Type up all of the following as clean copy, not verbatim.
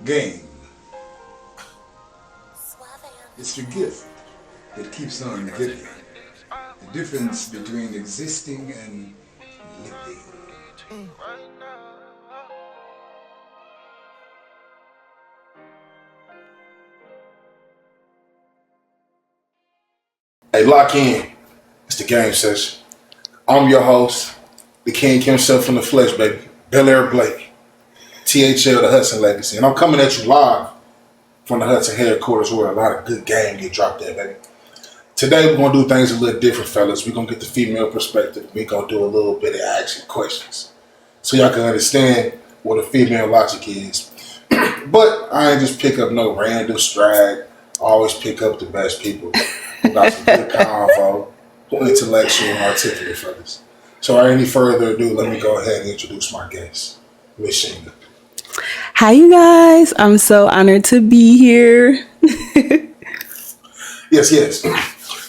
Game. It's the gift that keeps on giving. The difference between existing and living. Hey, lock in. It's the game session. I'm your host, the king himself from the flesh, baby. Bel Air Blake. THL, the Hudson Legacy. And I'm coming at you live from the Hudson headquarters where a lot of good game get dropped there, baby. Today, we're going to do things a little different, fellas. We're going to get the female perspective. We're going to do a little bit of action questions so y'all can understand what a female logic is. But I ain't just pick up no random strag. I always pick up the best people who got some good convo, who intellectual and articulate fellas. So without any further ado, let me go ahead and introduce my guest, Miss Sheena. Hi, you guys. I'm so honored to be here. Yes.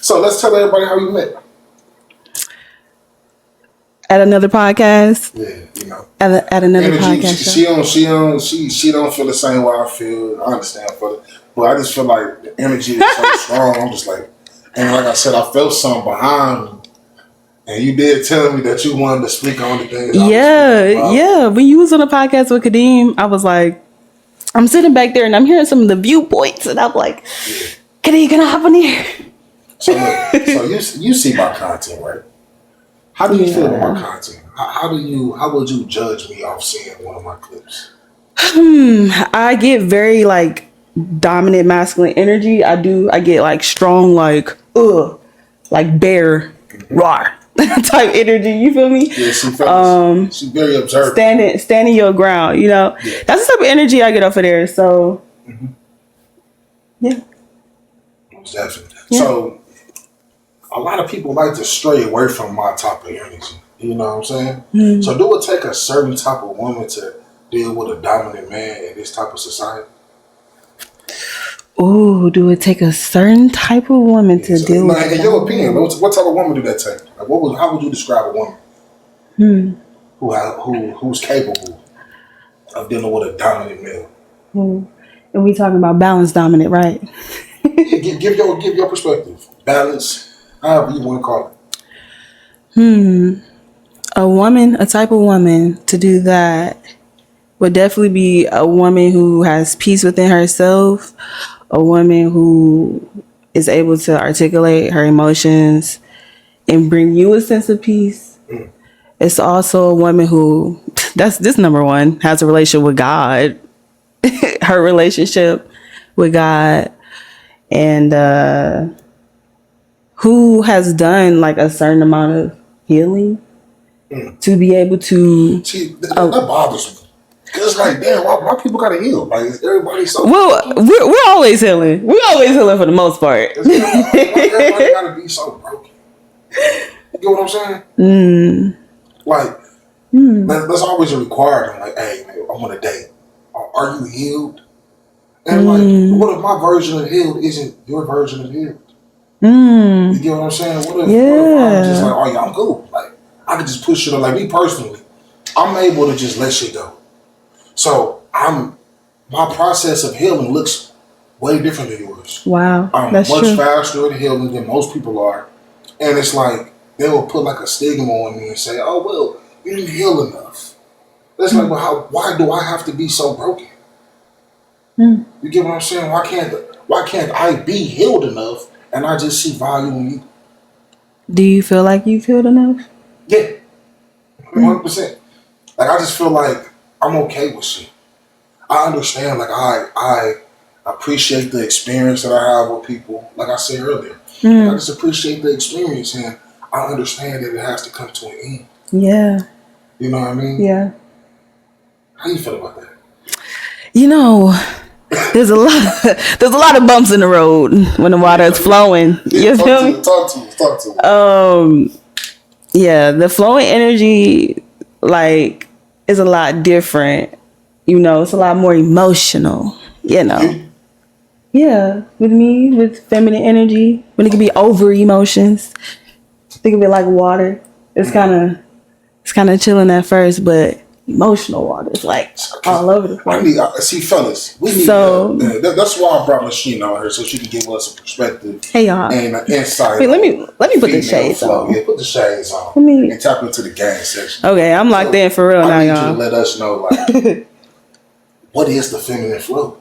So let's tell everybody how you met. At another podcast. Yeah, you know. At another Energy, podcast. she don't feel the same way I feel. I understand for it. But I just feel like the energy is so strong. I'm just like, and like I said, I felt something behind me. And you did tell me that you wanted to speak on the things. Yeah. When you was on a podcast with Kadeem, I was like, I'm sitting back there and I'm hearing some of the viewpoints, and I'm like, Kadeem, can I hop on here? So you see my content, right? How do you feel about my content? How would you judge me off seeing one of my clips? I get very like dominant masculine energy. I get like strong, like bear roar type energy. You feel me? Yeah, she's very observant. Standing your ground. You know, that's the type of energy I get off of there. So, yeah, definitely. Yeah. So, a lot of people like to stray away from my type of energy. You know what I'm saying? Mm-hmm. So, do it take a certain type of woman to deal with a dominant man in this type of society? Ooh, do it take a certain type of woman to deal with? In your opinion, what type of woman do that take? Like, how would you describe a woman who's capable of dealing with a dominant male? And we talking about balance dominant, right? give your perspective. Balance, however you want to call it. A type of woman to do that would definitely be a woman who has peace within herself, a woman who is able to articulate her emotions and bring you a sense of peace. It's also a woman who, this number one, has a relationship with God, her relationship with God, and who has done like a certain amount of healing to be able to. See, that bothers me. It's like, damn, why people gotta heal? Like, everybody's so. Well, we're always healing. We're always healing for the most part. Why everybody gotta be so broken? You get what I'm saying? Like, that's always a requirement. Like, hey, man, I want to date. Are you healed? And like, what if my version of healed isn't your version of healed? You get what I'm saying? What if I'm just like, oh yeah, I'm cool. Like, I could just push it. Like, me personally, I'm able to just let shit go. So my process of healing looks way different than yours. Wow, I'm that's much true. faster at healing than most people are, and it's like they will put like a stigma on me and say, "Oh well, you didn't heal enough." It's like, well, why do I have to be so broken? You get what I'm saying? Why can't I be healed enough and I just see value in you? Do you feel like you've healed enough? Yeah, 100%. Like, I just feel like I'm okay with shit. I understand. Like, I appreciate the experience that I have with people. Like I said earlier, I just appreciate the experience, and I understand that it has to come to an end. Yeah. You know what I mean? Yeah. How you feel about that? You know, there's a lot of bumps in the road when the water is flowing. You feel me? Talk to me. Yeah, the flowing energy, like, is a lot different. You know, it's a lot more emotional, you know. Yeah, with feminine energy, when it can be over emotions. Think of it like water. It's kind of chilling at first, but emotional waters, like all over the place. See, fellas, we need So- that's why I brought Machine on here so she can give us a perspective Hey y'all. and insight. Wait, let me put the female shades flow. on. Yeah, put the shades on. Let me- and tap into the game section. Okay, I'm locked in for real now, I need you to y'all. let us know, like, what is the feminine flow?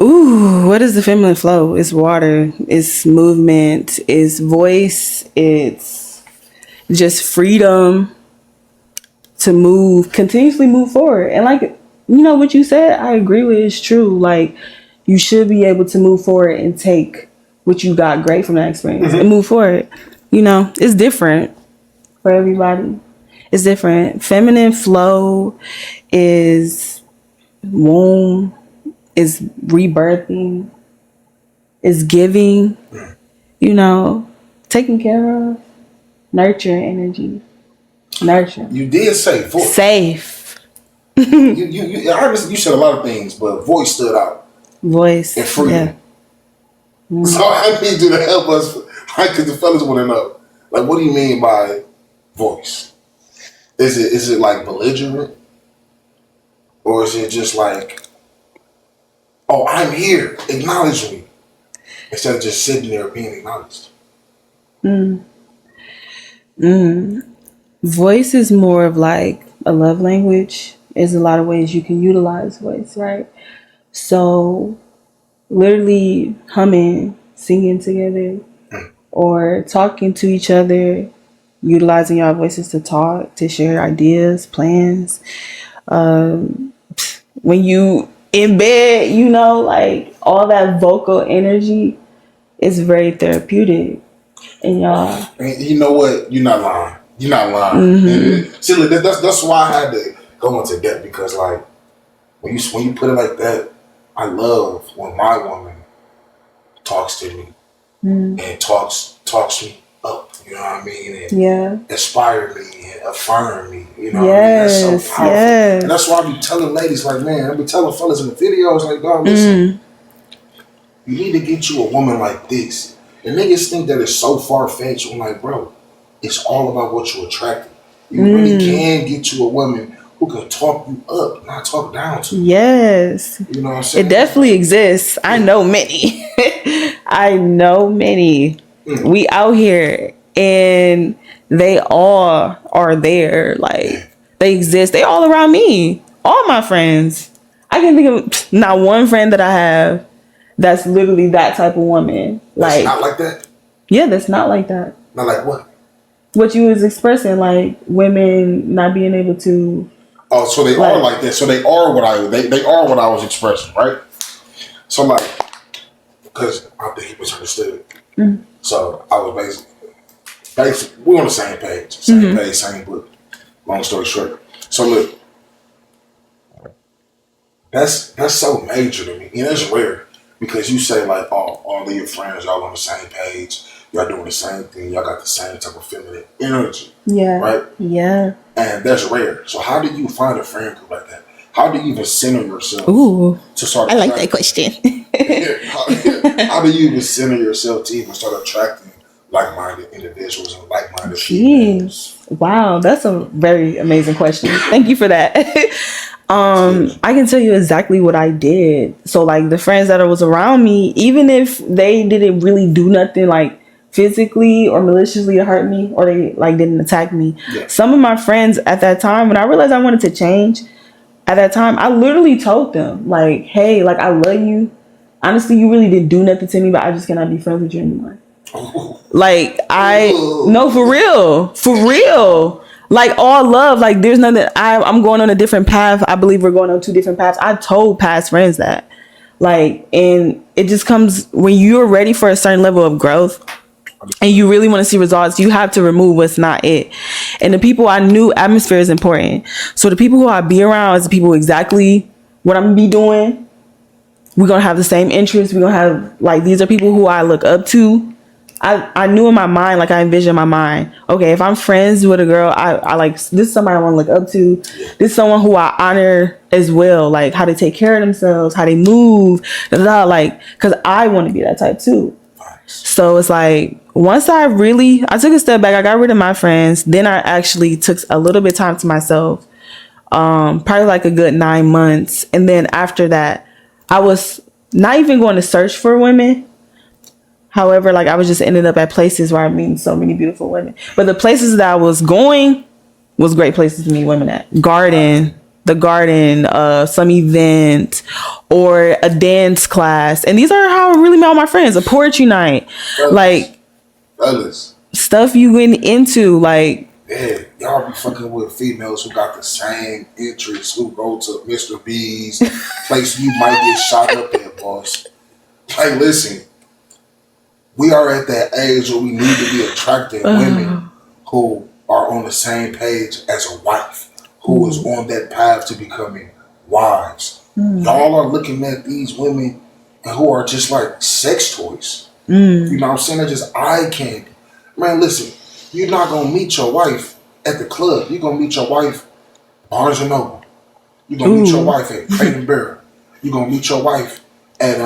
Ooh, what is the feminine flow? It's water, it's movement, it's voice, it's just freedom to move, continuously move forward. And like, you know what you said, I agree with, it's true. Like, you should be able to move forward and take what you got great from that experience and move forward. You know, it's different for everybody. It's different. Feminine flow is womb, is rebirthing, is giving, you know, taking care of, nurturing energy, nurturing. You did say voice. Safe. Honestly, you said a lot of things, but voice stood out. Voice. And freedom. Yeah. So I need you to help us, because the fellas want to know, like, what do you mean by voice? Is it like belligerent, or is it just like, oh, I'm here, acknowledge me, instead of just sitting there being acknowledged? Voice is more of like a love language. There's a lot of ways you can utilize voice, right? So literally humming, singing together, or talking to each other, utilizing your voices to talk, to share ideas, plans. When you in bed, you know, like all that vocal energy is very therapeutic. And y'all, And you know what? You're not lying. You're not lying. And see, look, that's why I had to go into depth, because like when you put it like that, I love when my woman talks to me and talks me up. You know what I mean? And yeah. inspire me and affirm me. You know Yes, what I mean? That's so powerful. yes. And that's why I be telling ladies, like, man, I be telling fellas in the videos, like, dog, listen, you need to get you a woman like this. And niggas think that it's so far-fetched. I'm like, bro, it's all about what you're attracting. You really can get you a woman who can talk you up, not talk down to you. Yes. You know what I'm saying? It definitely exists. I know many. I know many. We out here and they all are there. Like, they exist. They all around me. All my friends. I can think of not one friend that I have that's literally that type of woman. That's Like, not like that? yeah, that's not like that. Not like what? What you was expressing, like women not being able to. Oh, so they are like that. So they are what they are what I was expressing, right? So like, because I think he misunderstood. So I was basically, we're on the same page, same book. Long story short. So look, that's so major to me, and it's rare, because you say like, oh, all of your friends, y'all on the same page, y'all doing the same thing, y'all got the same type of feminine energy, Yeah. right? Yeah. And that's rare. So how do you find a friend group like that? How do you even center yourself Ooh. to start? I like that question. How do you even center yourself to even start attracting like-minded individuals and like-minded females? Jeez. Wow, that's a very amazing question. Thank you for that. I can tell you exactly what I did. So like the friends that was around me, even if they didn't really do nothing like physically or maliciously to hurt me, or they like didn't attack me. Yeah. Some of my friends at that time, when I realized I wanted to change, at that time, I literally told them like, hey, like I love you. Honestly, you really didn't do nothing to me, but I just cannot be friends with you anymore. Like no, for real. Like all love, like there's nothing. I'm going on a different path. I believe we're going on two different paths. I told past friends that, like, and it just comes when you're ready for a certain level of growth and you really want to see results. You have to remove what's not it. And the people I knew, atmosphere is important. So the people who I be around is the people exactly what I'm gonna be doing. We're gonna have the same interests. We're gonna have like, these are people who I look up to. I knew in my mind, like I envisioned in my mind, okay, if I'm friends with a girl, I like, this is somebody I want to look up to. This is someone who I honor as well, like how they take care of themselves, how they move, like, because I want to be that type too. So it's like, once I took a step back, I got rid of my friends. Then I actually took a little bit of time to myself. probably like a good 9 months. And then after that, I was not even going to search for women. However, like I was just ending up at places where I meet so many beautiful women. But the places that I was going was great places to meet women at. The garden, some event, or a dance class. And these are how I really met all my friends. A poetry night. Like Fellas. Stuff you went into, like, yeah, y'all be fucking with females who got the same interests, who go to Mr. B's, place you might get shot up at, boss. Like, listen, we are at that age where we need to be attracting women who are on the same page as a wife, who is on that path to becoming wives. Y'all are looking at these women and who are just like sex toys. You know what I'm saying? They're just eye candy. Man, listen, you're not going to meet your wife at the club. You're going to meet your wife Barnes & Noble. You're going to meet your wife at Crate & Barrel. You're going to meet your wife at,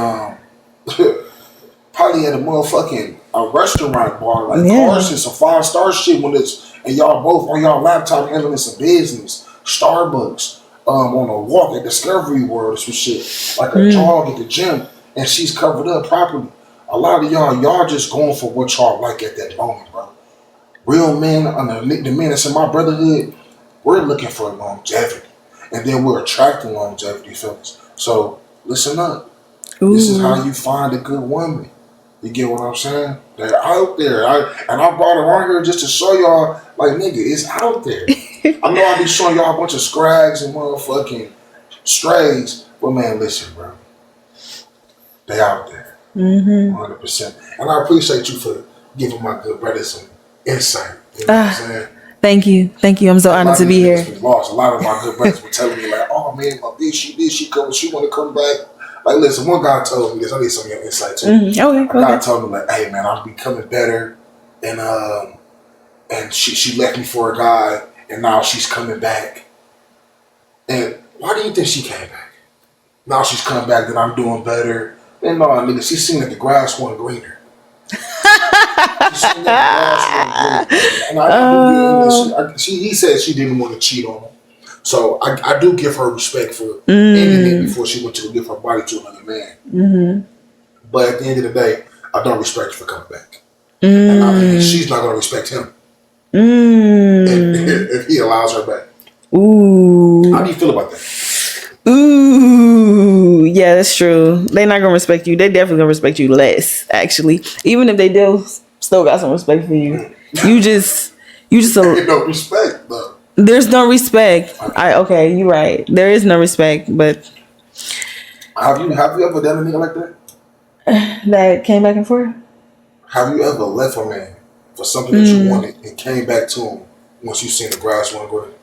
probably at a restaurant bar. Like, of course, it's a 5-star shit when it's, and y'all both on y'all laptop handling some business. Starbucks, on a walk at Discovery World or some shit. Like a jog at the gym, and she's covered up properly. A lot of y'all just going for what y'all like at that moment, bro. Real men, the men that's in my brotherhood, we're looking for longevity. And then we're attracting longevity, fellas. So, listen up. This is how you find a good woman. You get what I'm saying? They're out there. I brought it on here just to show y'all, like, nigga, it's out there. I know I be showing y'all a bunch of scrags and motherfucking strays. But, man, listen, bro. They out there. 100%. And I appreciate you for giving my good brother some insight. You know what I'm saying? Thank you. I'm so honored to be here. Lost. A lot of my good brothers were telling me like, "Oh man, my bitch, she want to come back." Like, listen, one guy told me this. I need some of your insight too. Okay. A guy told me like, "Hey man, I'm becoming better," and she left me for a guy, and now she's coming back. And why do you think she came back? Now she's coming back, that I'm doing better. And no, nigga, she seen that the grass wasn't greener. He said she didn't want to cheat on him. So I do give her respect for ending it before she went to give her body to another man. But at the end of the day, I don't respect her for coming back. And she's not going to respect him if he allows her back. How do you feel about that? Yeah, that's true. They're not gonna respect you. They definitely gonna respect you less, actually. Even if they do, still got some respect for you. You just no respect, though. There's no respect. Okay, you're right. There is no respect, but have you ever done a nigga like that? That came back and forth? Have you ever left a man for something that you wanted and came back to him once you seen the grass one green?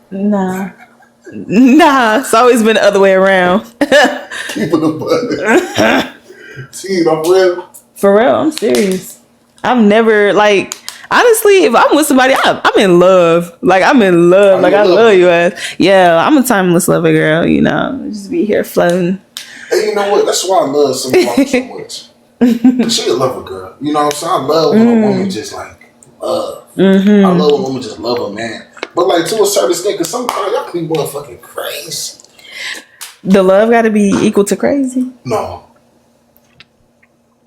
Nah, it's always been the other way around. Keep it a butt. See, I'm real. For real, I'm serious. I've never, like, honestly, if I'm with somebody, I'm in love. Like, I'm in love. Like, I love you ass. Yeah, I'm a timeless lover, girl. You know, just be here floating. Hey, you know what? That's why I love somebody so much. She a lover girl. You know what I'm saying? I love when a woman just like love. I love when a woman just love a man. But like to a certain extent, because sometimes y'all can be motherfucking crazy. The love got to be equal to crazy? No.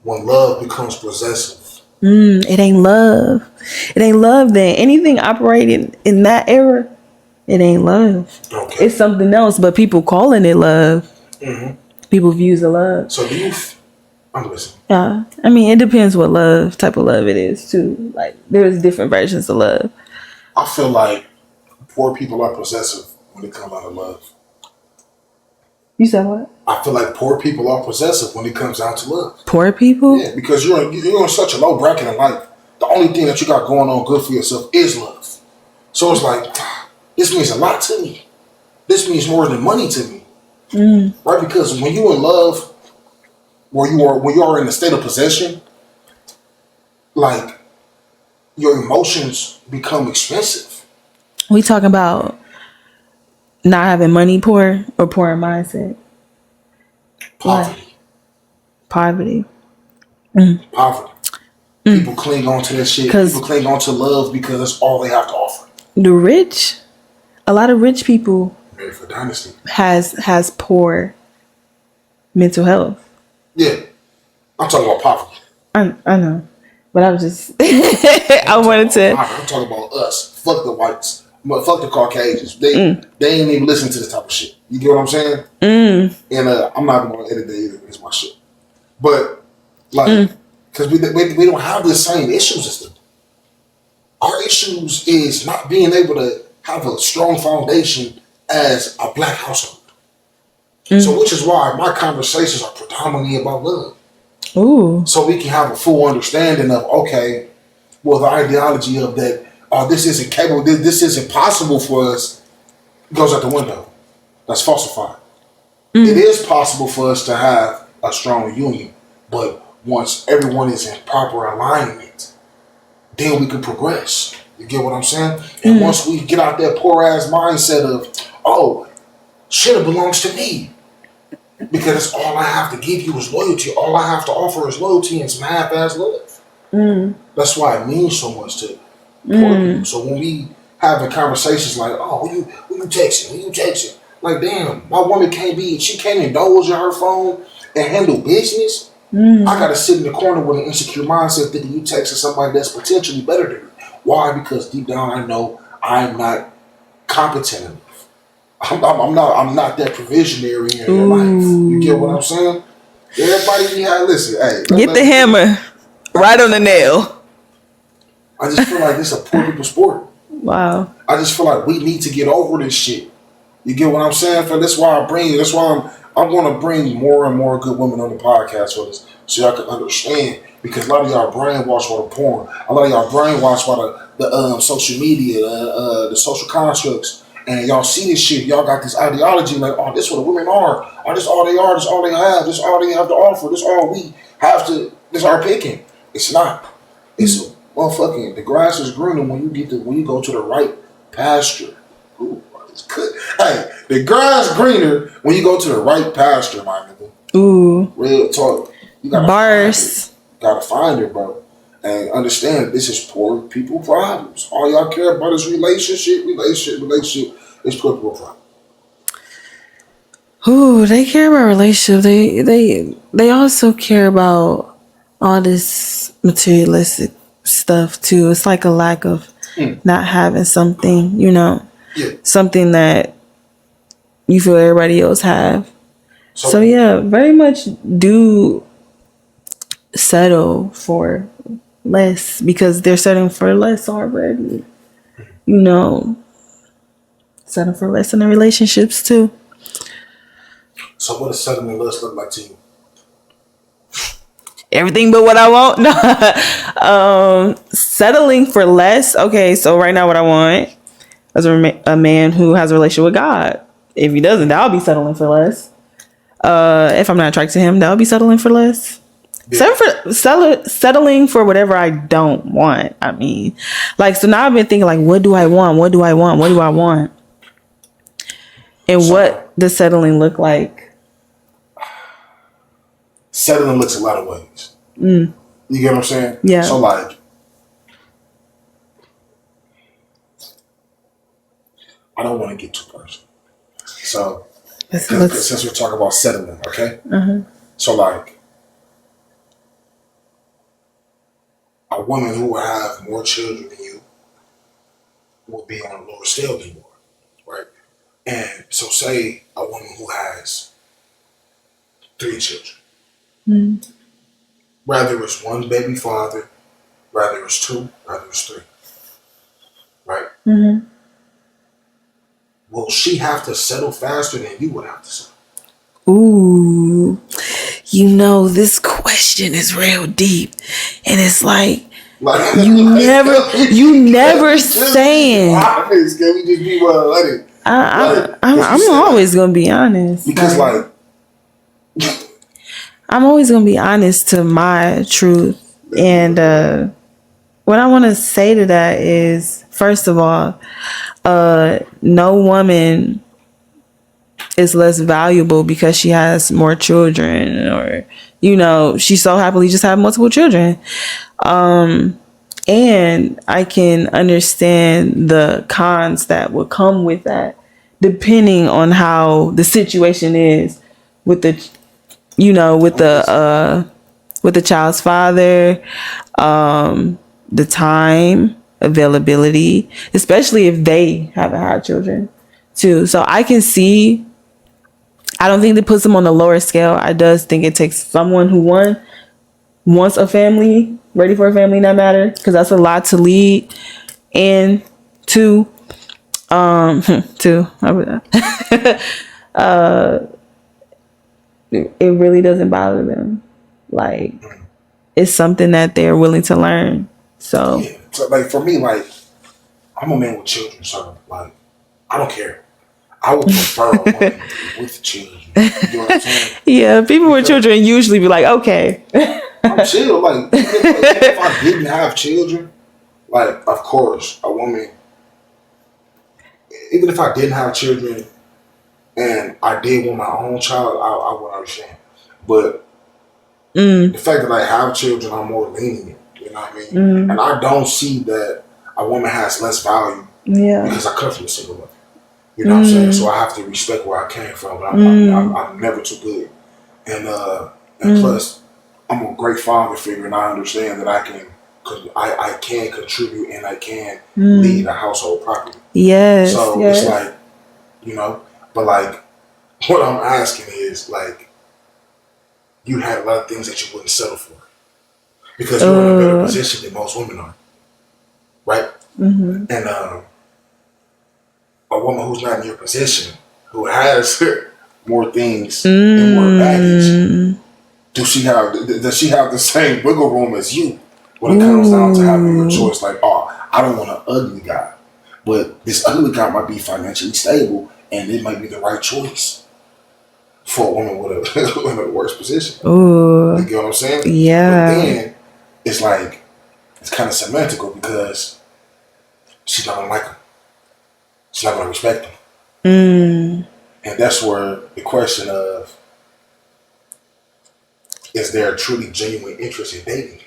When love becomes possessive. It ain't love. It ain't love then. Anything operating in that era, it ain't love. Okay. It's something else, but people calling it love. People views of love. So do you... I'm listening. Yeah. I mean, it depends what type of love it is too. Like, there's different versions of love. I feel like poor people are possessive when it comes out of love. You said what? I feel like poor people are possessive when it comes down to love. Poor people? Yeah, because you're in such a low bracket in life. The only thing that you got going on good for yourself is love. So it's like, this means a lot to me. This means more than money to me. Right? Because when you're in love, when you are in a state of possession, like, your emotions become expensive. We talking about not having money, poor, or poor in mindset? Poverty. Poverty. Poverty. People cling on to that shit. People cling on to love because that's all they have to offer. A lot of rich people Married for Dynasty. has poor mental health. Yeah. I'm talking about poverty. I know, but I was just I wanted to. I'm talking about us. Fuck the whites. Fuck the Caucasians. They ain't even listen to this type of shit. You get what I'm saying? And I'm not going to edit that either. It's my shit. But like, because we don't have the same issues as them. Our issues is not being able to have a strong foundation as a black household. So, which is why my conversations are predominantly about love. Ooh. So we can have a full understanding of, okay, well, the ideology of that, this isn't capable, this isn't possible for us, goes out the window. That's falsified. It is possible for us to have a strong union, but once everyone is in proper alignment, then we can progress. You get what I'm saying? And once we get out that poor ass mindset of, oh, shit belongs to me. Because all I have to give you is loyalty. All I have to offer is loyalty and some half-ass love. That's why it means so much to poor people. So when we having conversations like, oh, who you texting? Who you texting? Like, damn, my woman she can't indulge in her phone and handle business. I gotta sit in the corner with an insecure mindset thinking you texting somebody that's potentially better than me. Why? Because deep down I know I'm not competent enough. I'm not that provisionary in your life. You get what I'm saying? Everybody, listen, hey. Get the hammer right on the nail. I just feel like this is a poor people sport. Wow. I just feel like we need to get over this shit. You get what I'm saying? That's why I'm going to bring more and more good women on the podcast for this, so y'all can understand. Because a lot of y'all brainwashed by the porn. A lot of y'all brainwashed by the social media, the social constructs. And y'all see this shit, y'all got this ideology like, oh, this is what the women are. Oh, this all they are, this all they have, this all they have to offer, this all we have to, this our picking. It's not. It's a motherfucking, the grass is greener when you go to the right pasture. Ooh, it's good. Hey, the grass greener when you go to the right pasture, my nigga. Ooh. Real talk. You gotta Bars. Gotta find it, bro. And understand this is poor people problems. All y'all care about is relationship. It's poor people problem. Ooh, they care about relationship. They also care about all this materialistic stuff too. It's like a lack of not having something, something that you feel everybody else have. So yeah, very much do settle for less because they're settling for less already. Settle for less in the relationships too. So what does settling less look like to you? Everything but what I want. No. Settling for less. Okay, so right now what I want is a man who has a relationship with God. If he doesn't, I'll be settling for less. If I'm not attracted to him, I'll be settling for less. Yeah. Settling for whatever I don't want. I mean, so now I've been thinking like, what do I want? What do I want? What do I want? And what does settling look like? Settling looks a lot of ways. You get what I'm saying? Yeah. So like, I don't want to get too personal. So since we're talking about settling, okay? So like, a woman who will have more children than you will be on a lower scale than you are, right? And so say a woman who has 3 children. Rather it's one baby father, rather it's 2, rather it's 3. Right? Will she have to settle faster than you would have to settle? Ooh. This question is real deep. And it's like you never saying. Can we just be I'm always gonna be honest. Because I'm always gonna be honest to my truth. And what I wanna say to that is, first of all, no woman is less valuable because she has more children or, she so happily just have multiple children. And I can understand the cons that would come with that depending on how the situation is with the, with the child's father, the time availability, especially if they haven't had children too. So I can see, I don't think that puts them on the lower scale. I does think it takes someone who wants a family, ready for a family, no matter, because that's a lot to lead. And two, it really doesn't bother them. Like, it's something that they're willing to learn. So, Yeah. So like for me, like I'm a man with children, so like I don't care. I would prefer a woman with children. You know what I'm saying? yeah, people with children usually be like, okay. I'm chill. Like if I didn't have children, like of course a woman. Even if I didn't have children and I did want my own child, I would understand. But the fact that I have children, I'm more lenient. You know what I mean? And I don't see that a woman has less value Yeah. because I come from a single mother. You know what I'm saying? So I have to respect where I came from. But I'm never too good. And plus, I'm a great father figure, and I understand that I can contribute and I can lead a household properly. Yes. So yes. it's like, but like, what I'm asking is like, you had a lot of things that you wouldn't settle for because you're in a better position than most women are, right? And a woman who's not in your position, who has more things and more baggage, does she have the same wiggle room as you when it comes down to having your choice? Like, oh, I don't want an ugly guy, but this ugly guy might be financially stable, and it might be the right choice for a woman with a worse position. Ooh. You get what I'm saying? Yeah. But then it's like it's kind of semantical because she's not gonna like him. She's not gonna respect him. And that's where the question of, is there a truly genuine interest in dating?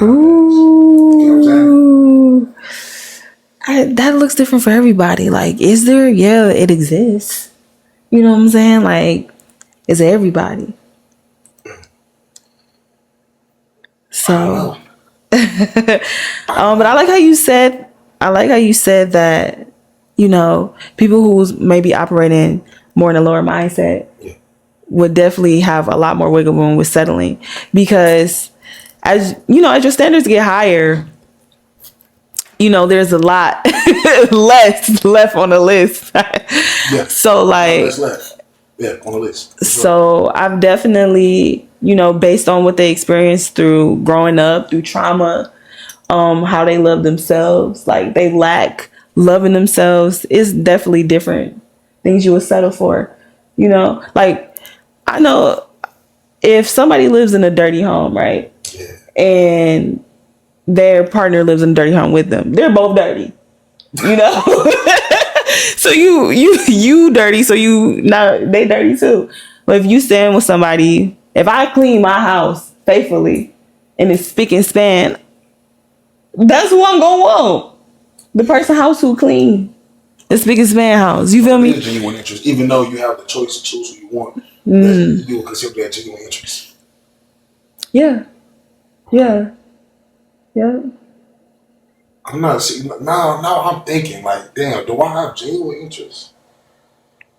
Ooh. You know what I'm saying? That looks different for everybody. Like, is there? Yeah, it exists. You know what I'm saying? Like, is it everybody? So, but I like how you said. That, people who's maybe operating more in a lower mindset would definitely have a lot more wiggle room with settling, because as your standards get higher, there's a lot less left on the list. Yeah. So like, That's left. Yeah, on the list. So I've definitely, based on what they experienced through growing up, through trauma, how they love themselves, like they lack loving themselves, is definitely different things you would settle for. Like, I know if somebody lives in a dirty home, right? Yeah. And their partner lives in a dirty home with them, they're both dirty. So you dirty, so they dirty too. But if you stand with somebody, if I clean my house faithfully and it's spick and span, that's who I'm gonna want. The person house who clean, the spick and span house. You feel me? There's genuine interest, even though you have the choice to choose who you want. You will consider that genuine interest. Yeah. I'm not see now. I'm thinking like, damn, do I have genuine interest?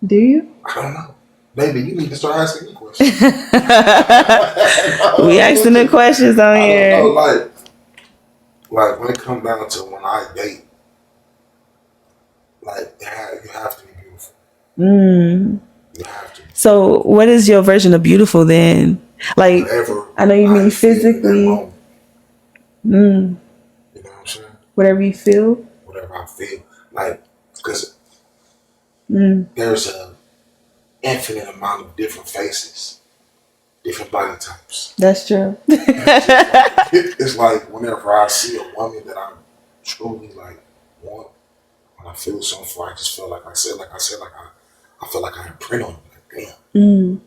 Do you? I don't know. Baby, you need to start asking me questions. We asking the questions on here. I don't know, like when it comes down to when I date, like you have to be beautiful. You have to. So, what is your version of beautiful then? Like, Whatever I know you mean feel in that physically. moment. You know what I'm saying? Whatever you feel. Whatever I feel, like, because there's an infinite amount of different faces, different body types. That's true. It's like whenever I see a woman that I truly like want, and I feel something for, I just feel like I feel like I imprint on it. Like, damn.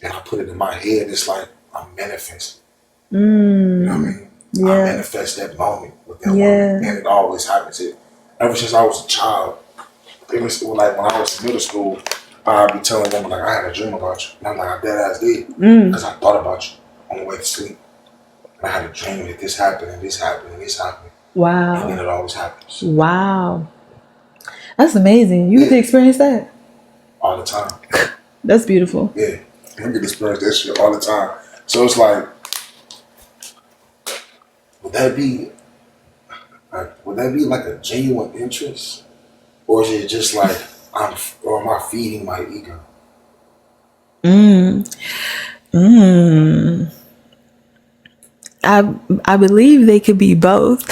And I put it in my head. It's like I'm manifesting. You know what I mean? Yeah. I manifest that moment with that woman, and it always happens. Ever since I was a child, It was like when I was in middle school, I'd be telling women like I had a dream about you. And I'm like, I dead ass did. Because I thought about you on the way to sleep. And I had a dream that this happened and this happened and this happened. And Wow. then it always happens. Wow. That's amazing. You get to experience that. All the time. That's beautiful. Yeah. I get to experience that shit all the time. So it's like, would that be like a genuine interest? Or is it just like am I feeding my ego? I believe they could be both.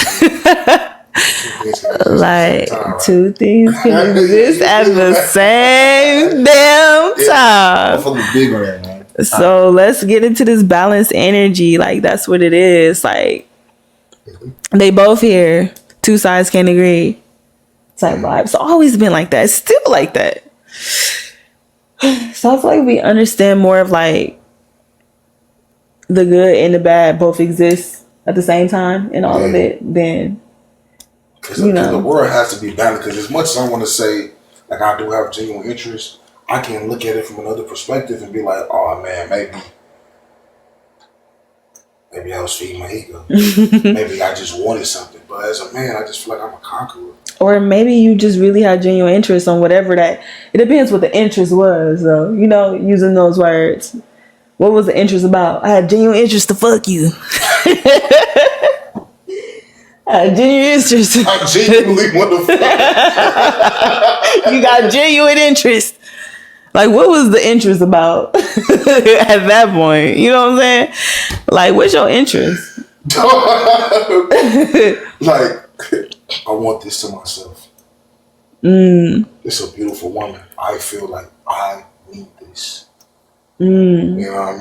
Like two things can exist at the same damn time. Motherfuckers big on that, man. So let's get into this balanced energy. Like that's what it is. Like they both here. Two sides can't agree. Type vibe. It's always been like that. It's still like that. So I feel like we understand more of like the good and the bad both exist at the same time in all of it, then because the world has to be balanced. Because as much as I want to say like I do have genuine interest, I can look at it from another perspective and be like, oh man, maybe I was feeding my ego. Maybe I just wanted something. But as a man, I just feel like I'm a conqueror. Or maybe you just really had genuine interest on whatever that. It depends what the interest was, though. You know, using those words. What was the interest about? I had genuine interest to fuck you. I had genuine interest. I genuinely want to fuck. You got genuine interest. Like, what was the interest about at that point? You know what I'm saying? Like, what's your interest? Like, I want this to myself. It's a beautiful woman. I feel like I need this. You know what I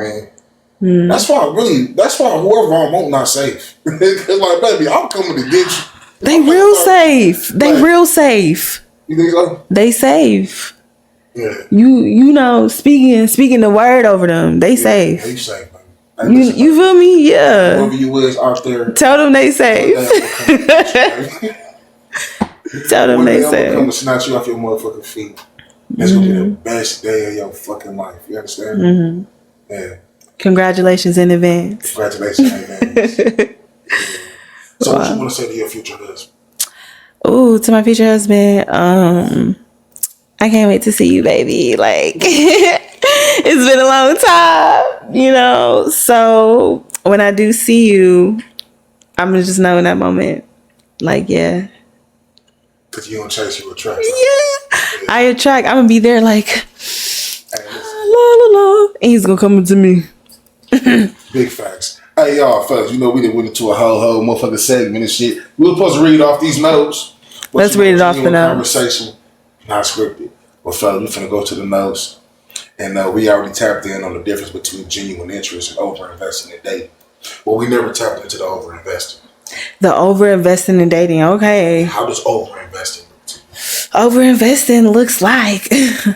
mean? That's why whoever I want not safe. Cause like, baby, I'm coming to get you. They real safe. They real safe. You think so? They safe. Yeah. You know, speaking the word over them. They safe. They safe, baby. Hey, You feel me? Yeah. whoever you is out there, Tell them they safe. Tell them they I'm safe. come to snatch you off your motherfucking feet. It's gonna be the best day of your fucking life. You understand? Yeah. Congratulations in advance. Congratulations, man. So what you want to say to your future husband? Ooh, to my future husband, I can't wait to see you, baby. Like, it's been a long time, you know? So when I do see you, I'm gonna just know in that moment, like, yeah. Because you don't chase, you attract. Yeah. I attract. I'm gonna be there like, Hey, listen, la la la. And he's gonna come to me. big facts. Hey, y'all, fellas, you know we done went into a whole motherfucking segment and shit. We were supposed to read off these notes. But Let's read it off the notes. Conversation, not scripted. Well, fellas, we finna go to the notes. And we already tapped in on the difference between genuine interest and over-investing in dating. Well, we never tapped into the over-investing. The over-investing in dating. Okay. How does over-investing look to you? Over-investing looks like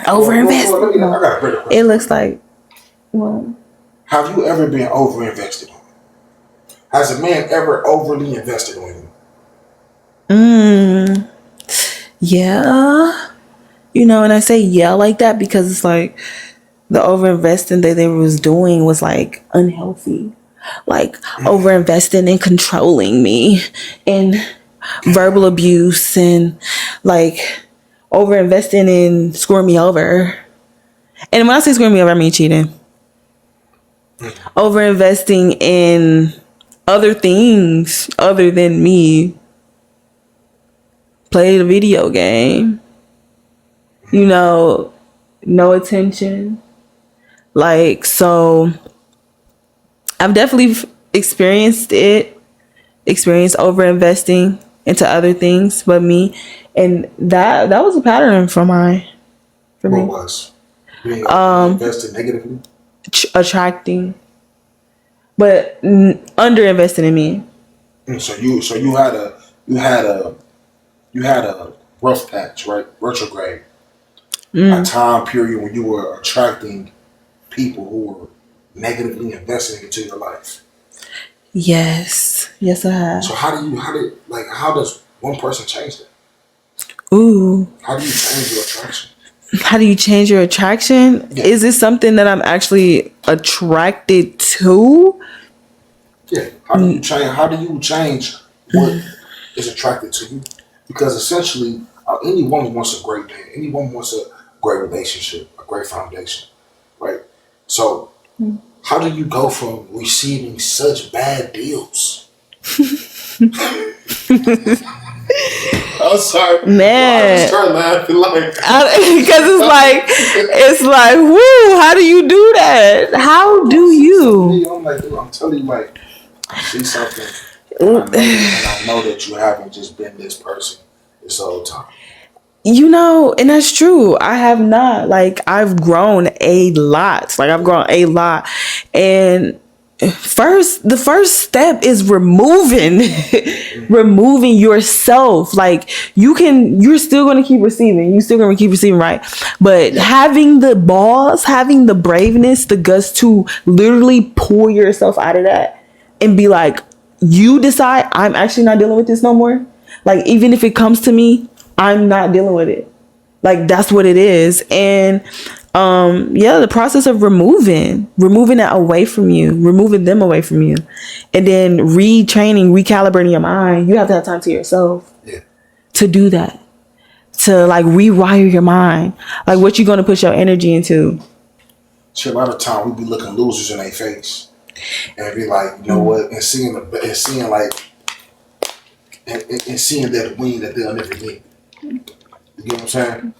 over-investing. I got a better question. It looks like, well, Have you ever been over-invested on? Has a man ever overly invested on you? Yeah. You know, and I say yeah like that because it's like the over-investing that they was doing was like unhealthy. Like over-investing and controlling me and verbal abuse and like over-investing in screwing me over. And when I say screwing me over, I mean cheating. Over-investing in other things other than me. Played a video game. You know, no attention. Like, so I've definitely experienced over-investing into other things but me. And that was a pattern for me. What was? Being invested negatively? Attracting. But under-investing in me. So you had a rough patch, right? Retrograde. A time period when you were attracting people who were negatively investing into your life. Yes I have. So how does one person change that? Ooh. How do you change your attraction? How do you change your attraction? Yeah. Is it something that I'm actually attracted to? Yeah. How do you change? How do you change what is attracted to you? Because essentially, any woman wants a great man. Any woman wants a great relationship, a great foundation, right? So, how do you go from receiving such bad deals? I'm sorry, Man. I just started laughing like Because it's like, whoo, how do you do that? How do you? I'm like, dude, I'm telling you, like, I see something, and I know that you haven't just been this person this whole time. You know, and that's true. I have not. Like, I've grown a lot. Like, I've grown a lot. And the first step is removing yourself. Like, you're still going to keep receiving. You're still going to keep receiving, right? But having the balls, having the braveness, the guts to literally pull yourself out of that and be like, you decide I'm actually not dealing with this no more. Like, even if it comes to me, I'm not dealing with it. Like, that's what it is. And the process of removing that away from you, removing them away from you, and then retraining, recalibrating your mind. You have to have time to yourself to do that, to like rewire your mind. Like, what you going to put your energy into? See, a lot of time we be looking losers in their face and be like, you know what, and seeing that win that they'll never get. You get what I'm saying?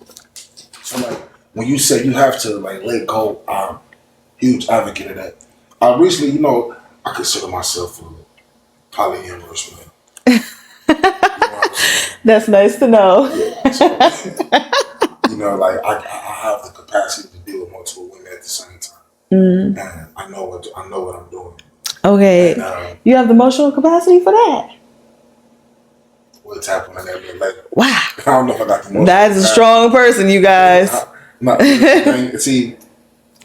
So like, when you say you have to like let go, I'm a huge advocate of that. I recently, I consider myself a polyamorous man. You know what I'm saying? That's nice to know. Yeah, so, like I have the capacity to deal with multiple women at the same time, and I know what I'm doing. Okay, And, you have the emotional capacity for that. We'll tap on that a bit later. Wow, I don't know if I got the emotional that's a strong person, you guys. See,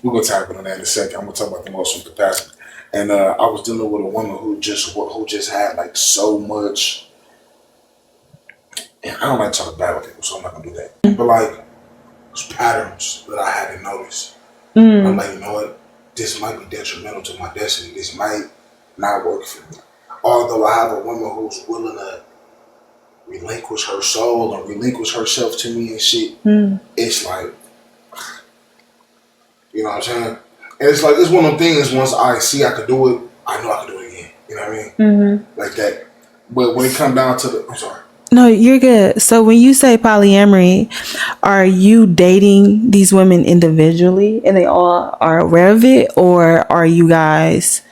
we're gonna tap on that in a second. I'm gonna talk about the emotional capacity. And I was dealing with a woman who just had like so much. And I don't like to talk about people, so I'm not gonna do that. But like, there's patterns that I had to notice. I'm like, you know what? This might be detrimental to my destiny. This might not work for me. Although I have a woman who's willing to relinquish her soul and relinquish herself to me and shit, it's like, you know what I'm saying? And it's like, it's one of them things, once I see I could do it, I know I can do it again. You know what I mean? Like that. But when it come down to I'm sorry. No, you're good. So when you say polyamory, are you dating these women individually and they all are aware of it? Or are you guys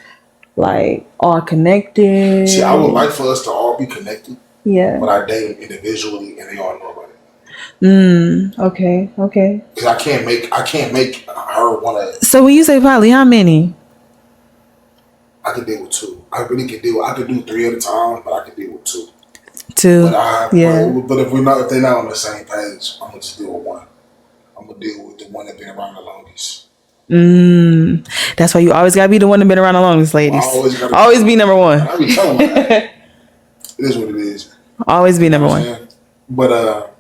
like all connected? See, I would like for us to all be connected. Yeah. But I date them individually and they all know about it. Okay. Because I can't make her want to. So when you say poly, how many? I could deal with two. I really could deal. I could do 3 at a time, but I could deal with 2. Two. But if they're not on the same page, I'm gonna just deal with one. I'm gonna deal with the one that's been around the longest. That's why you always gotta be the one that been around the longest, ladies. Always be number one. I be telling her that. It is what it is. Always be number one. But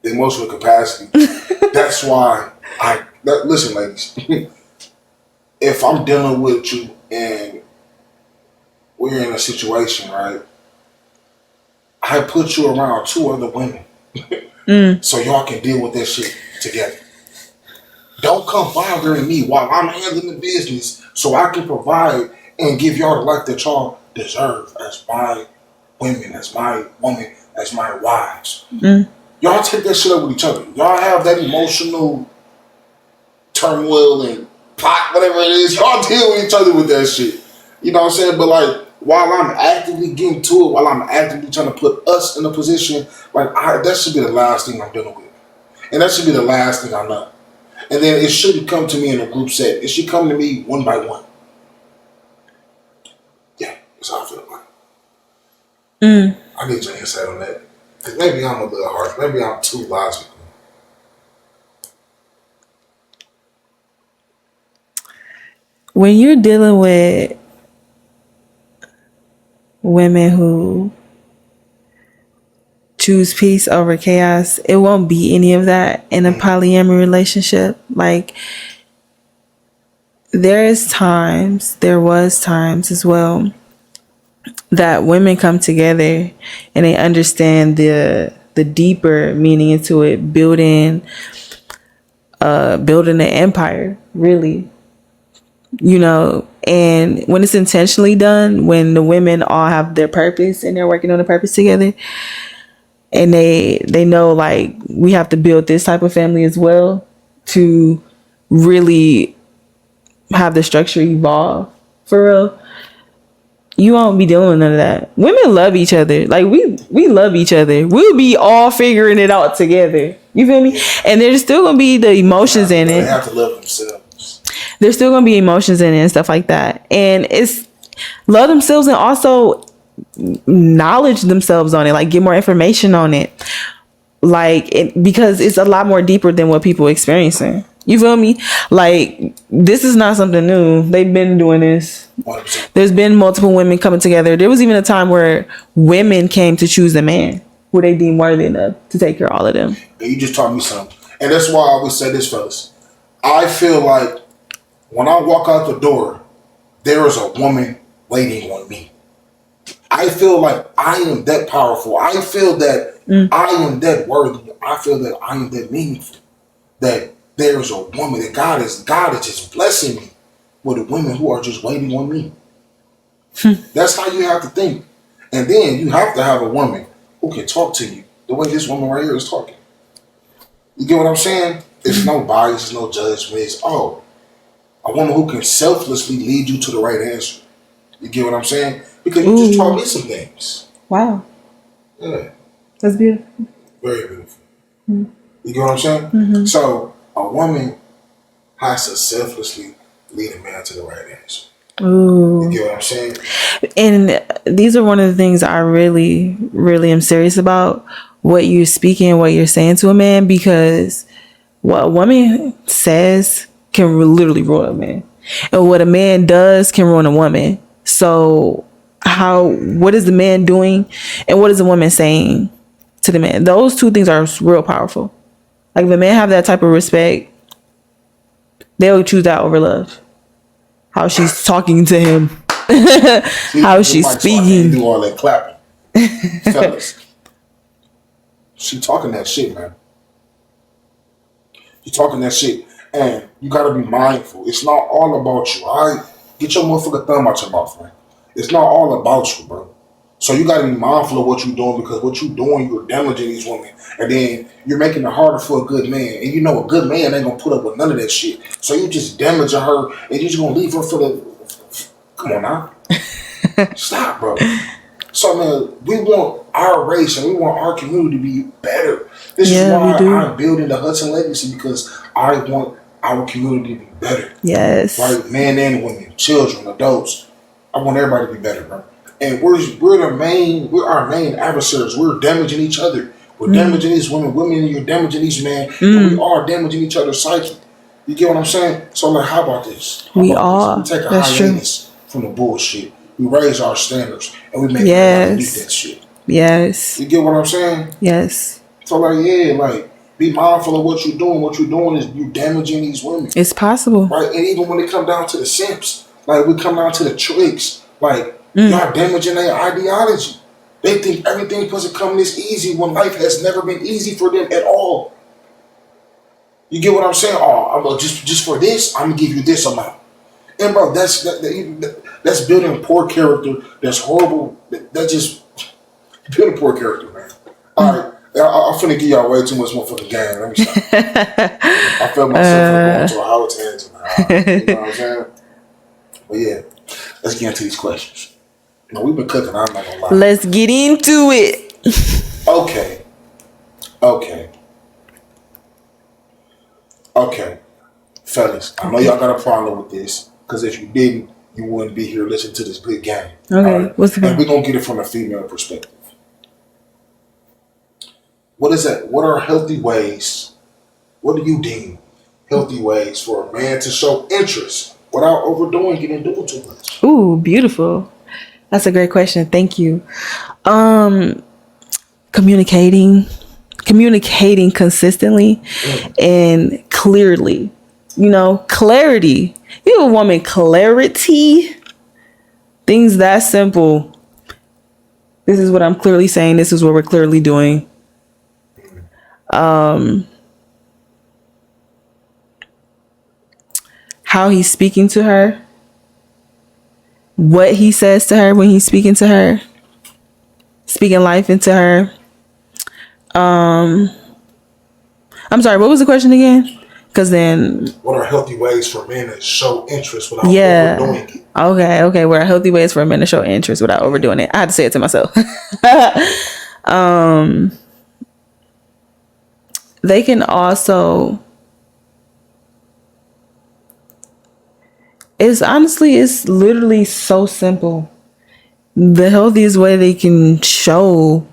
the emotional capacity. That's why listen, ladies. If I'm dealing with you and we're in a situation, right? I put you around 2 other women so y'all can deal with that shit together. Don't come bothering me while I'm handling the business so I can provide and give y'all the life that y'all deserve as my women, as my woman, as my wives. Y'all take that shit up with each other. Y'all have that emotional turmoil and plot, whatever it is. Y'all deal with each other with that shit. You know what I'm saying? But like, while I'm actively getting to it, while I'm actively trying to put us in a position, like that should be the last thing I'm dealing with. And that should be the last thing I know. And then it shouldn't come to me in a group set. It should come to me one by one. Yeah, that's how I feel about it. I need your insight on that. Because maybe I'm a little harsh. Maybe I'm too logical. When you're dealing with women who choose peace over chaos. It won't be any of that in a polyamory relationship. Like, there was times as well that women come together and they understand the deeper meaning into it, building an empire, really. You know, and when it's intentionally done, when the women all have their purpose and they're working on the purpose together, and they know, like, we have to build this type of family as well to really have the structure evolve for real, you won't be doing none of that. Women love each other. Like, we love each other. We'll be all figuring it out together. You feel me? And there's still gonna be the emotions in it. They have to love themselves. There's still gonna be emotions in it and stuff like that. And it's love themselves and also knowledge themselves on it. Like, get more information on it. Like, because it's a lot more deeper than what people experiencing. You feel me? Like, this is not something new. They've been doing this. 100%. There's been multiple women coming together. There was even a time where women came to choose a man who they deemed worthy enough to take care of all of them. And you just taught me something. And that's why I always say this, fellas. I feel like when I walk out the door, there is a woman waiting on me. I feel like I am that powerful. I feel that I am that worthy. I feel that I am that meaningful. That there is a woman, that God is just blessing me with women who are just waiting on me. That's how you have to think. And then you have to have a woman who can talk to you the way this woman right here is talking. You get what I'm saying? There's no bias, no judgment. It's, a woman who can selflessly lead you to the right answer. You get what I'm saying? Because you just taught me some things. Wow. Yeah. That's beautiful. Very beautiful. You get what I'm saying? So a woman has to selflessly lead a man to the right answer. Ooh. You get what I'm saying? And these are one of the things I really, really am serious about. What you're speaking, what you're saying to a man, because what a woman says can literally ruin a man. And what a man does can ruin a woman. So what is the man doing and what is the woman saying to the man? Those two things are real powerful. Like, if a man have that type of respect, they'll choose that over love. How she's talking to him. How she's speaking. Do all that clapping. Fellas. She talking that shit, man. You talking that shit. And you gotta be mindful. It's not all about you. All right? Get your motherfucking thumb out your mouth, man. It's not all about you, bro. So you gotta be mindful of what you're doing, because what you're doing, you're damaging these women. And then you're making it harder for a good man. And you know a good man ain't gonna put up with none of that shit. So you just damaging her and you're just gonna leave her for the... Come on now. Stop, bro. So, man, we want our race and we want our community to be better. This is why I'm building the Hudson Legacy, because I want our community to be better. Yes. Right? Men and women, children, adults. I want everybody to be better, bro. And we're our main adversaries. We're damaging each other. We're damaging these women. Women, you're damaging these men. And we are damaging each other's psyche. You get what I'm saying? So, like, how about this? We take a hiatus from the bullshit. We raise our standards and we make everybody beat that shit. Yes. You get what I'm saying? Yes. So, like, be mindful of what you're doing. What you're doing is you're damaging these women. It's possible. Right? And even when it come down to the simps, like, we come down to the tricks, like, y'all damaging their ideology. They think everything supposed to come this easy when life has never been easy for them at all. You get what I'm saying? Oh, just for this, I'm going to give you this amount. And, bro, that's building poor character. That's horrible. That's just building poor character, man. All right. I'm finna give y'all way too much motherfucking game. Let me stop. I felt myself going to a Howard tangent, man. You know what I'm saying? But yeah, let's get into these questions. Now, we've been cooking, I'm not gonna lie. Let's get into it. Okay. Fellas, I know y'all got a problem with this, because if you didn't, you wouldn't be here listening to this good game. Okay, right? what's the game? And we're going to get it from a female perspective. What is that? What are healthy ways? What do you deem healthy ways for a man to show interest without overdoing it and doing too much? Ooh, beautiful. That's a great question. Thank you. communicating consistently and clearly. You know, clarity. You have a woman, clarity. Things that simple. This is what I'm clearly saying. This is what we're clearly doing. How he's speaking to her. What he says to her when he's speaking to her. Speaking life into her. I'm sorry, what was the question again? Because then... What are healthy ways for men to show interest without overdoing it? Okay. What are healthy ways for men to show interest without overdoing it? I had to say it to myself. They can also... It's literally so simple. The healthiest way they can show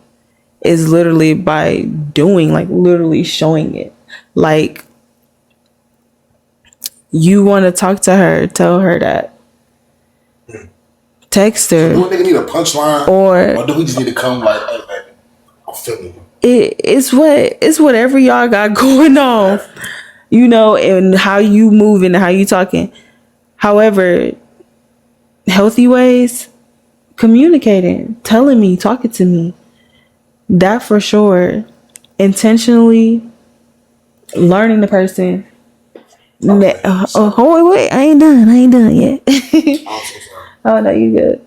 is literally by doing, like literally showing it. Like, you want to talk to her, tell her that. Text her. Do a nigga need a punchline? Or do we just need to come like, hey, baby, I'm feeling you? It's whatever y'all got going on, you know, and how you moving and how you talking. However, healthy ways, communicating, telling me, talking to me, that for sure. Intentionally learning the person. Okay. Wait, I ain't done yet. I'm so sorry. Oh no, you good.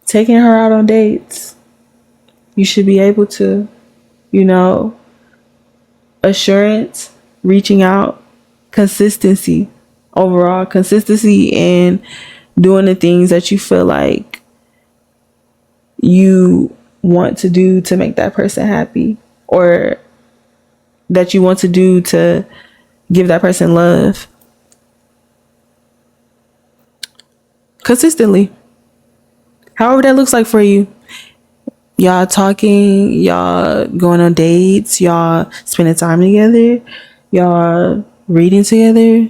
Taking her out on dates. You should be able to, you know, assurance, reaching out, consistency, overall consistency in doing the things that you feel like you want to do to make that person happy, or that you want to do to give that person love consistently, however that looks like for you. Y'all talking, y'all going on dates, y'all spending time together, y'all reading together,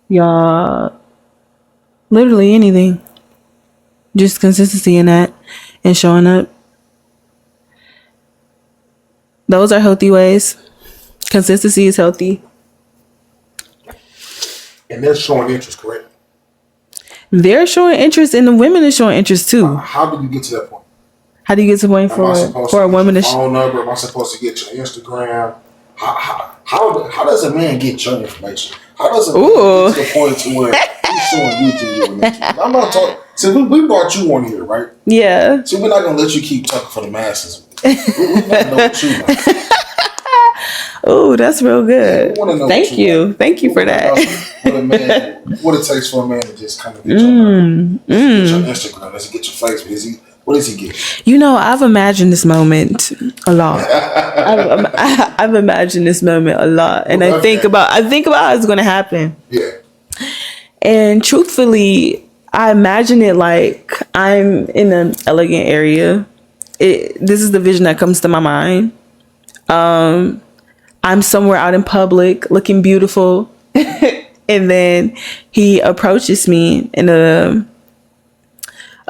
y'all literally anything. Just consistency in that and showing up. Those are healthy ways. Consistency is healthy. And they're showing interest, correct? They're showing interest, and the women are showing interest too. How do you get to that point? How do you get to the point for a woman to phone number? Am I supposed to get your Instagram? How does a man get your information? How does a man get to the point to where he's showing you to your information? I'm not talking. So we brought you on here, right? Yeah. So we're not gonna let you keep talking for the masses. We want to know what you know. Oh, that's real good. Thank you for that. What it takes for a man to just kind of get your Instagram, let's get your Facebook. What does he get? You know, I've imagined this moment a lot. I've imagined this moment a lot, and I think about how it's going to happen. Yeah. And truthfully, I imagine it like I'm in an elegant area. This is the vision that comes to my mind. I'm somewhere out in public looking beautiful. And then he approaches me in a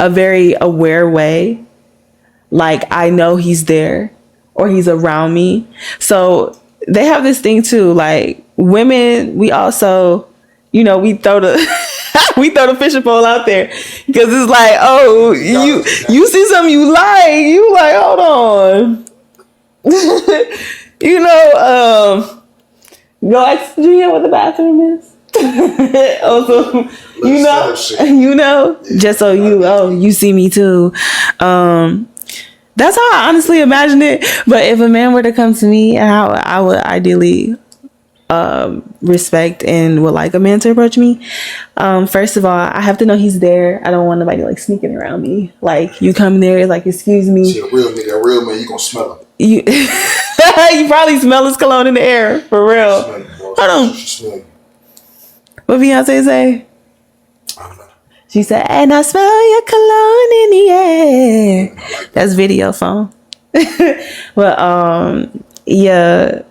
very aware way. Like, I know he's there or he's around me. So they have this thing too. Like, women, we also, you know, we throw the fishing pole out there, because it's like, oh, you see something you like, hold on. You know, go ask Junior what the bathroom is. Also, you know, just so you see me too. That's how I honestly imagine it. But if a man were to come to me, how I would ideally respect and would like a man to approach me, first of all, I have to know he's there. I don't want nobody like sneaking around me. Like, you come there, like, excuse me. See, a real nigga, a real man, you gonna smell it. You probably smell his cologne in the air, for real. Hold on. What Beyonce say? I don't know. She said, and I smell your cologne in the air. That's video phone. But yeah,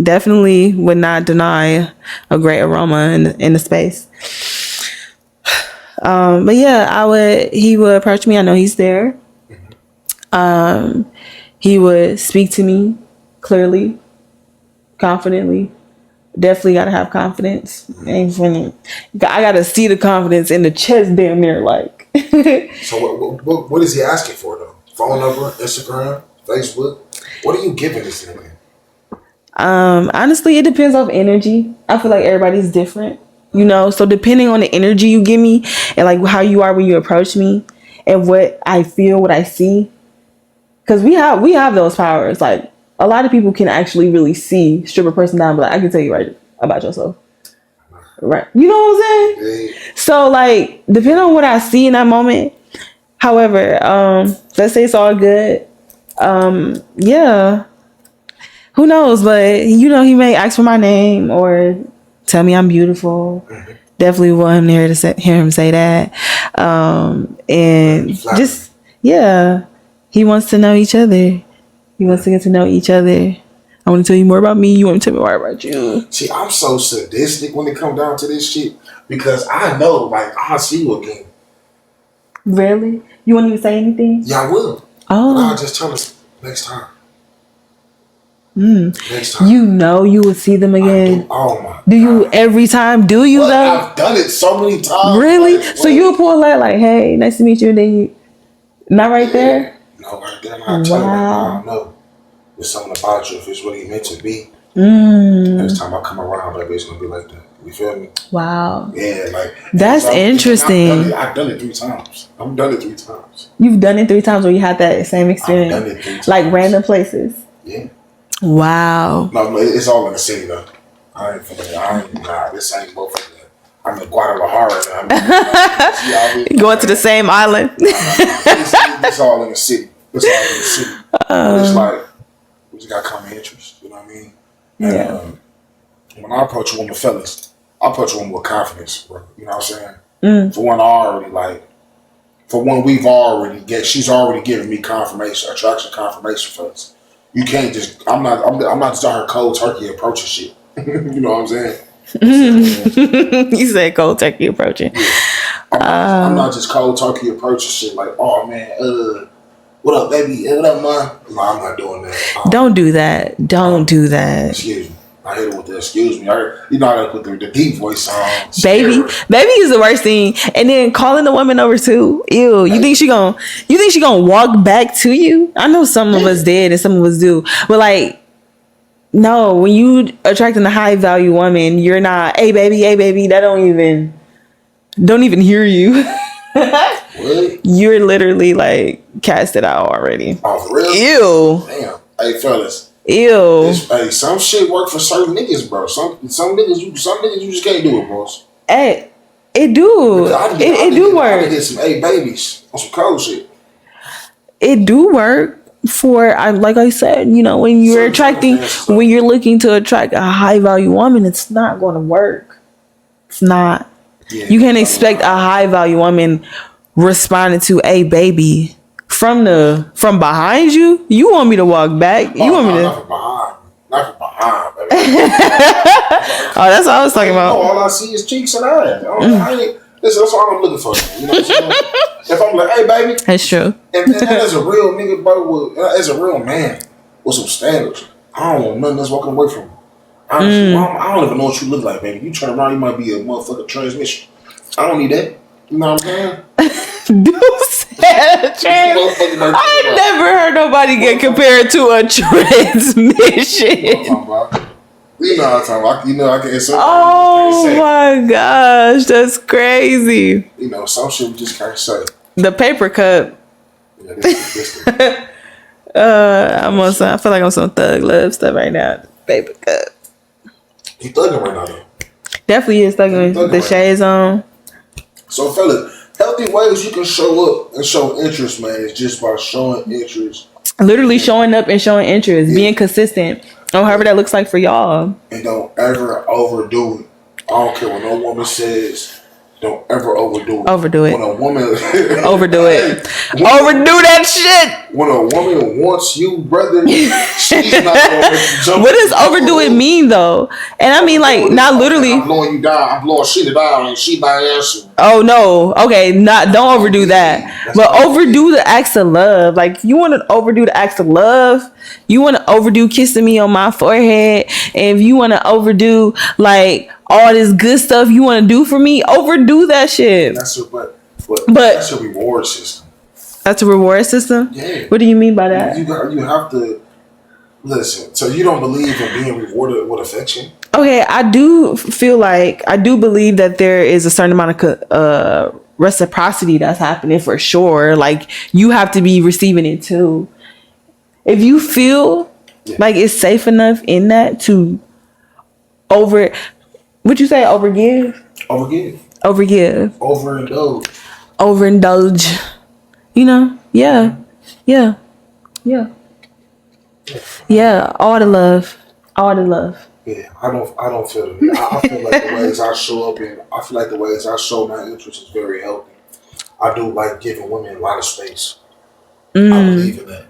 definitely would not deny a great aroma in the space. But yeah, he would approach me. I know he's there. He would speak to me clearly, confidently. Definitely gotta have confidence. Ain't funny. I gotta see the confidence in the chest, damn near. Like. So what is he asking for though? Phone number, Instagram, Facebook. What are you giving this nigga? Honestly, it depends off energy. I feel like everybody's different, you know. So depending on the energy you give me and like how you are when you approach me and what I feel, what I see, because we have those powers. Like a lot of people can actually really see strip a person down, but like, I can tell you right about yourself, right? You know what I'm saying? Yeah. So like depending on what I see in that moment. However, let's say it's all good. Yeah. Who knows? But you know, he may ask for my name or tell me I'm beautiful. Mm-hmm. Definitely want him to hear him say that. And just he wants to know each other. He wants to get to know each other. I want to tell you more about me. You want to tell me more about you. See, I'm so sadistic when it comes down to this shit because I know, like, I'll see you again. Really? You won't even say anything? Yeah, I will. Oh. But I'll just tell us next time. Next time. You know you will see them again. Oh my. Do you every time? Do you though? I've done it so many times. Really? So you'll pull that like, hey, nice to meet you, and then you not right there? No, right there. I tell you, I don't know. There's something about you if it's really meant to be. Next time I come around, baby, it's gonna be like that. You feel me? Wow. Yeah, like that's interesting. I've done it 3 times. I've done it 3 times. You've done it 3 times where you had that same experience? I've done it 3 times. Like random places? Yeah. Wow. No, it's all in the city though. This ain't motherfucker. I'm in Guadalajara. Going to the same island. It's all in the city. It's all in the city. It's like we just got common interests. You know what I mean? And, when I approach a woman, fellas, I approach a woman with confidence, bro. You know what I'm saying? For one, she's already given me confirmation, attraction confirmation for us. You can't just. I'm not just out here cold turkey approaching shit. You know what I'm saying? You said cold turkey approaching. Yeah. I'm not just cold turkey approaching shit like, oh man, what up, baby? What up, man? No, I'm not doing that. Don't do that. Don't do that. Excuse me. I hit it with the excuse me. I gotta put the deep voice on. Baby is the worst thing. And then calling the woman over too. Ew. You think she gonna walk back to you? I know some of us did and some of us do. But like, no, when you attracting a high value woman, you're not, hey baby, that don't even hear you. What? You're literally like casted out already. Oh, for real? Ew. Damn. Hey fellas. Ew. Hey, some shit work for certain niggas, bro. Some niggas you just can't do it, boss. Hey, it do. It do work. I get some babies on some cold shit. It do work for, like I said, you know, when you're when you're looking to attract a high value woman, it's not going to work. It's not. Yeah, you can't expect a high value woman responding to a baby from behind you. You want me to walk back? You want me to? Not from behind, baby. Oh, that's what I was talking about. All I see is cheeks and eyes. That's all I'm looking for. You know what I'm saying? If I'm like, hey, baby. That's true. And as a real nigga, bro, as a real man with some standards, I don't want nothing that's walking away from me. Honestly, I don't even know what you look like, baby. You turn around, you might be a motherfucking transmission. I don't need that. You know what I'm saying? I never heard nobody get compared to a transmission. You know what I'm talking about. You know, I can't say. Oh my gosh, that's crazy. You know, some shit we just can't say. The paper cup. Yeah, this I feel like I'm some thug love stuff right now. Paper cup. He thugging right now, though. Definitely is thugging with the shades on. So, fellas, healthy ways you can show up and show interest, man, is just by showing interest. Literally showing up and showing interest, being consistent on however that looks like for y'all. And don't ever overdo it. I don't care what no woman says. Don't ever overdo it. Overdo it. When a woman Overdo it. Overdo that shit. When a woman wants you, brother, she's not gonna make you jump. What does overdo it mean though? And I mean like not literally. I'm blowing you down. I'm blowing shit down, and she not answering. Oh no. Okay, don't overdo that. But overdo the acts of love. Like you want to overdo the acts of love. You want to overdo kissing me on my forehead. And if you want to overdo like all this good stuff you want to do for me, overdo that shit. But that's a reward system. That's a reward system? Yeah. What do you mean by that? You have to listen. So you don't believe in being rewarded with affection? Okay, I do believe that there is a certain amount of reciprocity that's happening for sure. Like you have to be receiving it too. If you feel like it's safe enough in that to would you say overgive? Overgive. Overindulge. You know? Yeah. All the love. Yeah, I don't feel it. I feel like the ways I show up and I feel like the ways I show my interest is very healthy. I do like giving women a lot of space. I believe in that.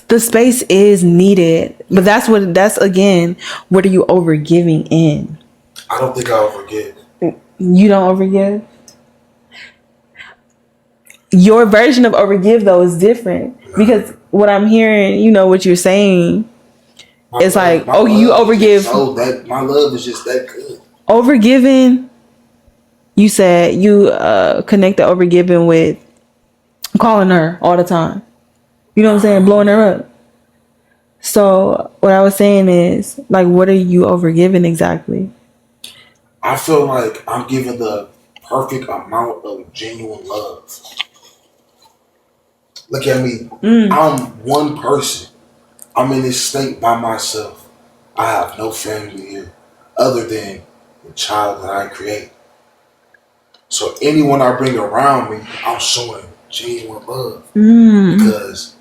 The space is needed, but that's again, what are you overgiving in? I don't think I overgive. You don't overgive? Your version of overgive though is different because what I'm hearing, you know, what you're saying, it's like, oh, you overgive. My love is just that good. Overgiving. You said you connect the overgiving with calling her all the time. You know what I'm saying? Blowing her up. So what I was saying is, like, what are you overgiving exactly? I feel like I'm giving the perfect amount of genuine love. Look at me. I'm one person. I'm in this state by myself. I have no family here other than the child that I create. So anyone I bring around me, I'm showing genuine love because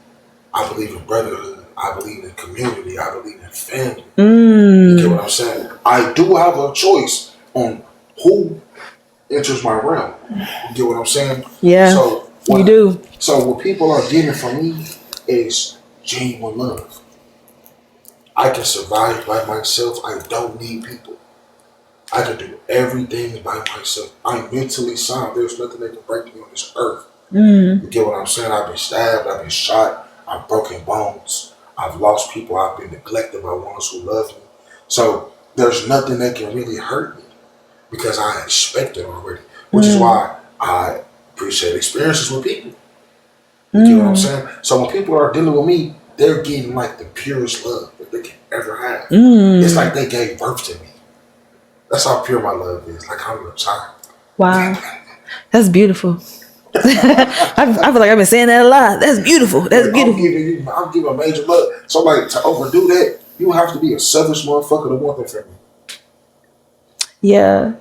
I believe in brotherhood. I believe in community. I believe in family. You get what I'm saying? I do have a choice on who enters my realm. You get what I'm saying? Yeah, so you do. So what people are getting from me is genuine love. I can survive by myself. I don't need people. I can do everything by myself. I'm mentally sound. There's nothing that can break me on this earth. You get what I'm saying? I've been stabbed. I've been shot. I've broken bones. I've lost people. I've been neglected by ones who love me. So there's nothing that can really hurt me because I expect it already, which is why I appreciate experiences with people. You get what I'm saying? So when people are dealing with me, they're getting like the purest love that they can ever have. It's like they gave birth to me. That's how pure my love is. Like I'm a child. Wow. That's beautiful. I feel like I've been saying that a lot. That's beautiful. That's beautiful. I'm giving a major love. So like to overdo that, you have to be a selfish motherfucker to want that from me. Yeah.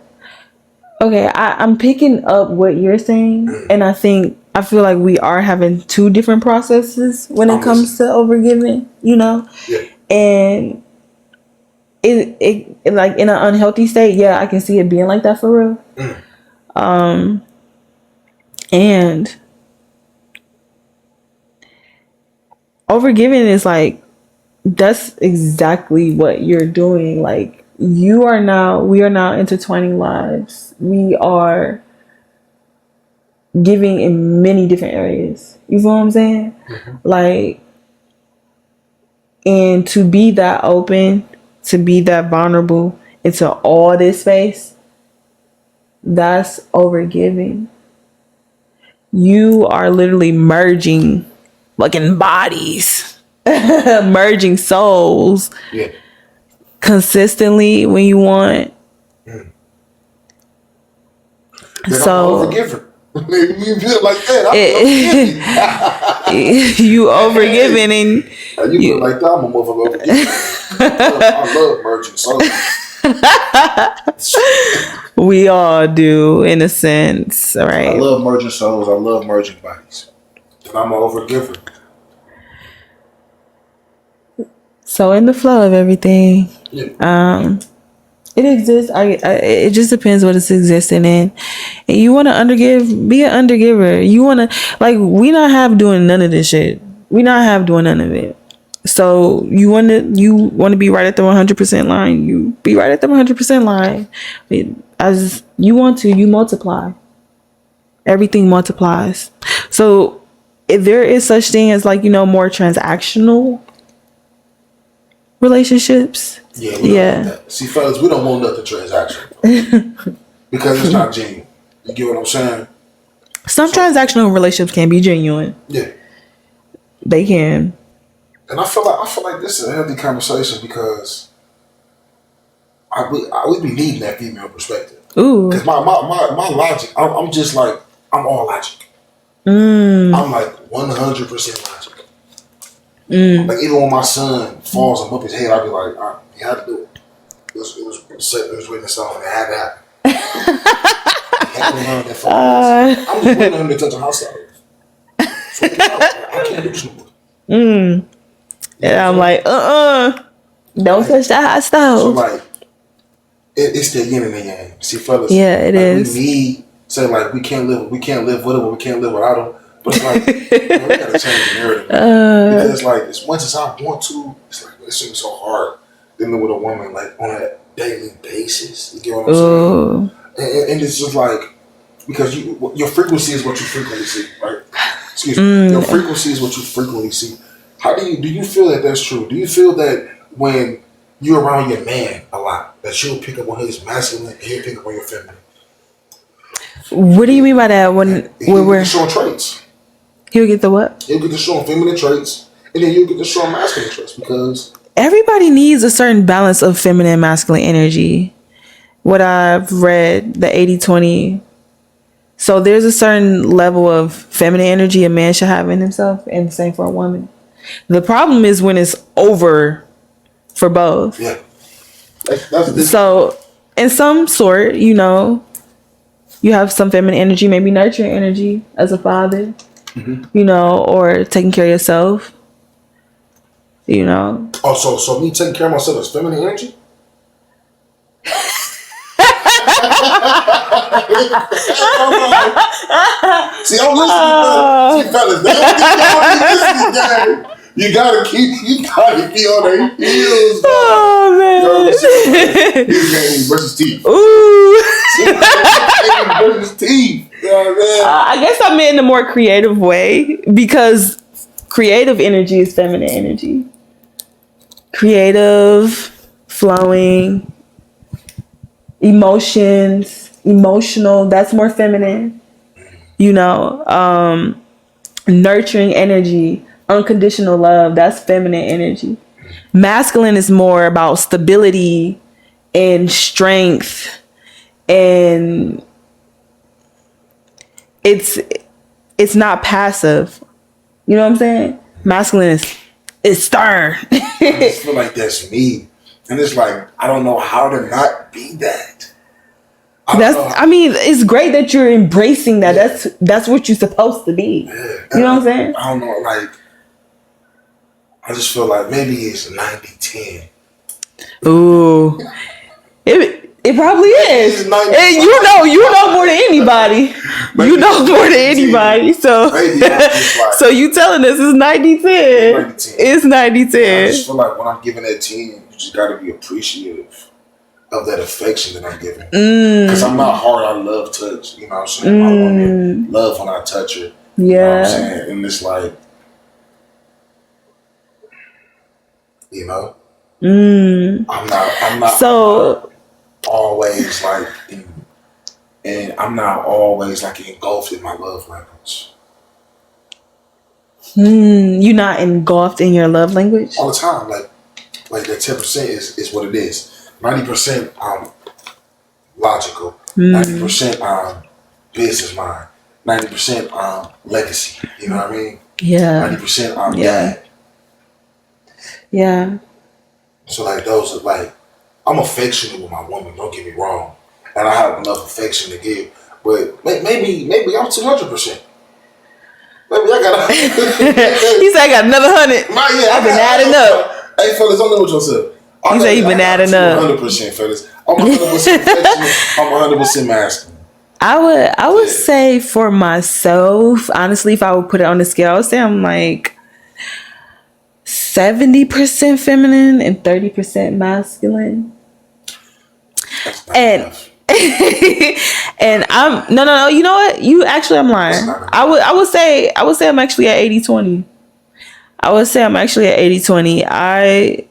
Okay, I'm picking up what you're saying, and I feel like we are having two different processes when it comes to overgiving, you know? Yeah. And it like in an unhealthy state, yeah, I can see it being like that for real. And overgiving is like, that's exactly what you're doing. Like we are now intertwining lives. We are giving in many different areas. You feel what I'm saying? Like, and to be that open, to be that vulnerable into all this space, that's overgiving. You are literally merging fucking bodies, merging souls consistently when you want. So I'm overgiving. You feel like that. You overgiving and you feel like that. I'm a motherfucker overgiving. I love merging souls. We all do, in a sense, right? I love merging souls. I love merging bodies. And I'm an overgiver. So in the flow of everything, It exists. It just depends what it's existing in. And you want to undergive, be an undergiver. You want to, like, we not have doing none of this shit. We not have doing none of it. So you want to be right at the 100% line. You be right at the 100% line. As you want to, you multiply. Everything multiplies. So if there is such thing as, like, more transactional relationships. Yeah. We don't want that. See, fellas, we don't want nothing transactional because it's not genuine. You get what I'm saying? Some transactional relationships can be genuine. Yeah, they can. And I feel like this is a healthy conversation because we be needing that female perspective. Ooh, because my logic, I'm just like, I'm all logic. I'm like 100% logic. Like, even when my son falls and bump his head, I'll be like, all right, you had to do it. It was written in stone. It had to happen. You had to learn that from I'm just waiting on him to touch a house stove. So I can't do this no more. And I'm like, don't touch that hot stove. So, like, it's the yin and the yang. See, fellas. Yeah, it is. We need, say, like, we can't live with him, we can't live without him. But it's like, we gotta change the narrative. Because, like, as much as I want to, it's like, it seems so hard dealing with a woman, like, on a daily basis. You get what I'm saying? And it's just like, because your frequency is what you frequently see, right? Excuse me. Your frequency is what you frequently see. How do you feel that that's true? Do you feel that when you're around your man a lot, that you'll pick up on his masculine and he'll pick up on your feminine? What do you mean by that? When we're showing traits. He'll get the what? He'll get to show feminine traits, and then you'll get to show masculine traits because everybody needs a certain balance of feminine and masculine energy. What I've read, the 80-20. So there's a certain level of feminine energy a man should have in himself, and the same for a woman. The problem is when it's over for both. Yeah. That's so in some sort, you have some feminine energy, maybe nurturing energy as a father. Or taking care of yourself. Oh, so me taking care of myself is feminine energy? See, I'm listening. See, fellas, you gotta be on their heels. Oh man! He's versus teeth. Ooh. Versus teeth. I guess I meant in a more creative way because creative energy is feminine energy. Creative, flowing, emotional, that's more feminine. Nurturing energy, unconditional love, that's feminine energy. Masculine is more about stability and strength, and it's not passive. You know what I'm saying? Masculine is stern. I just feel like that's me. And it's like, I don't know how to not be that. It's great that you're embracing that. Yeah. That's what you're supposed to be. Yeah. You know what I'm saying? I don't know, like, I just feel like maybe it's 90-10. Ooh. It probably is. And you know more than anybody. You know more than anybody. So so you telling us it's 90-10. It's 90-10. I just feel like when I'm giving that 10, you just gotta be appreciative of that affection that I'm giving. Because I'm not hard, I love touch. You know what I'm saying? My woman love when I touch her. Yeah. You know what I'm saying? And it's like, I'm not so always like and I'm not always like engulfed in my love language. You're not engulfed in your love language? All the time. Like that 10% is what it is. 90% logical. 90% business mind. 90% legacy. You know what I mean? Yeah. 90% dad. Yeah. So like those are like, I'm affectionate with my woman, don't get me wrong. And I have enough affection to give. But maybe I'm 200%. Maybe I got He said I got another 100. I've been adding up. Hey fellas, don't know what yourself. He said you've been adding up. 100%, fellas. I'm 100% affectionate. I'm 100% masculine. I would say for myself, honestly, if I would put it on the scale, I would say I'm like 70% feminine and 30% masculine. That's not And enough. and I'm no. You know what? I'm lying. I would say I'm actually at 80/20. I would say I'm actually at 80/20.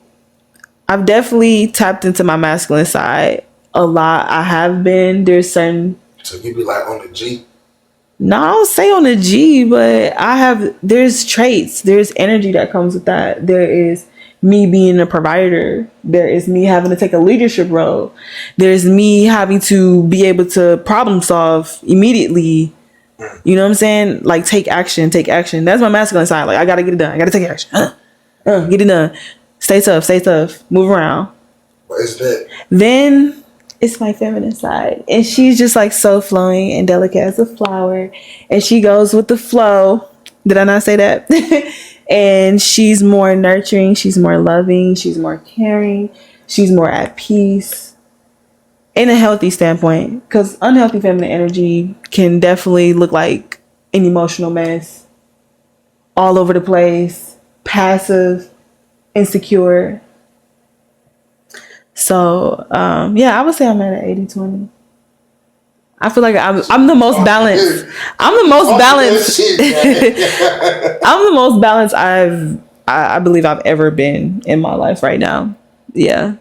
I've definitely tapped into my masculine side a lot. I have been. There's certain So you be like on the G. No, I don't say on the G, but there's traits, there's energy that comes with that. There is me being a provider. There is me having to take a leadership role. There's me having to be able to problem solve immediately. You know what I'm saying? Like take action. That's my masculine side. Like I gotta get it done. I gotta take action. Get it done. Stay tough. Move around. What is that? Then it's my feminine side. And she's just like so flowing and delicate as a flower. And she goes with the flow. Did I not say that? And she's more nurturing. She's more loving. She's more caring. She's more at peace. In a healthy standpoint. Because unhealthy feminine energy can definitely look like an emotional mess. All over the place. Passive. Insecure. So, I would say I'm at an 80/20. I feel like I'm the most balanced. I'm the most balanced. I'm the most balanced I believe I've ever been in my life right now. Yeah.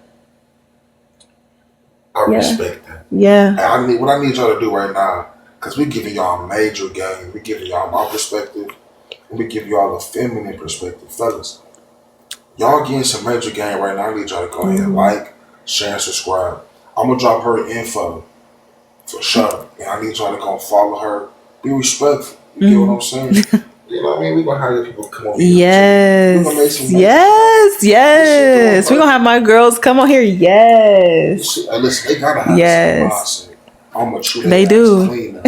I respect that. Yeah. What I need y'all to do right now, because we're giving y'all a major game. We're giving y'all my perspective. And we give y'all a feminine perspective. Fellas, y'all getting some major game right now. I need y'all to go ahead and like, share, and subscribe. I'm going to drop her info for sure. And I need y'all to go follow her. Be respectful. You get what I'm saying? You know what I mean? We're going to have people come on here. Yes. We're going to make some Yes. We're going to have my girls come on here. Yes. Listen, they got to have some mindset. I'm a true. They do.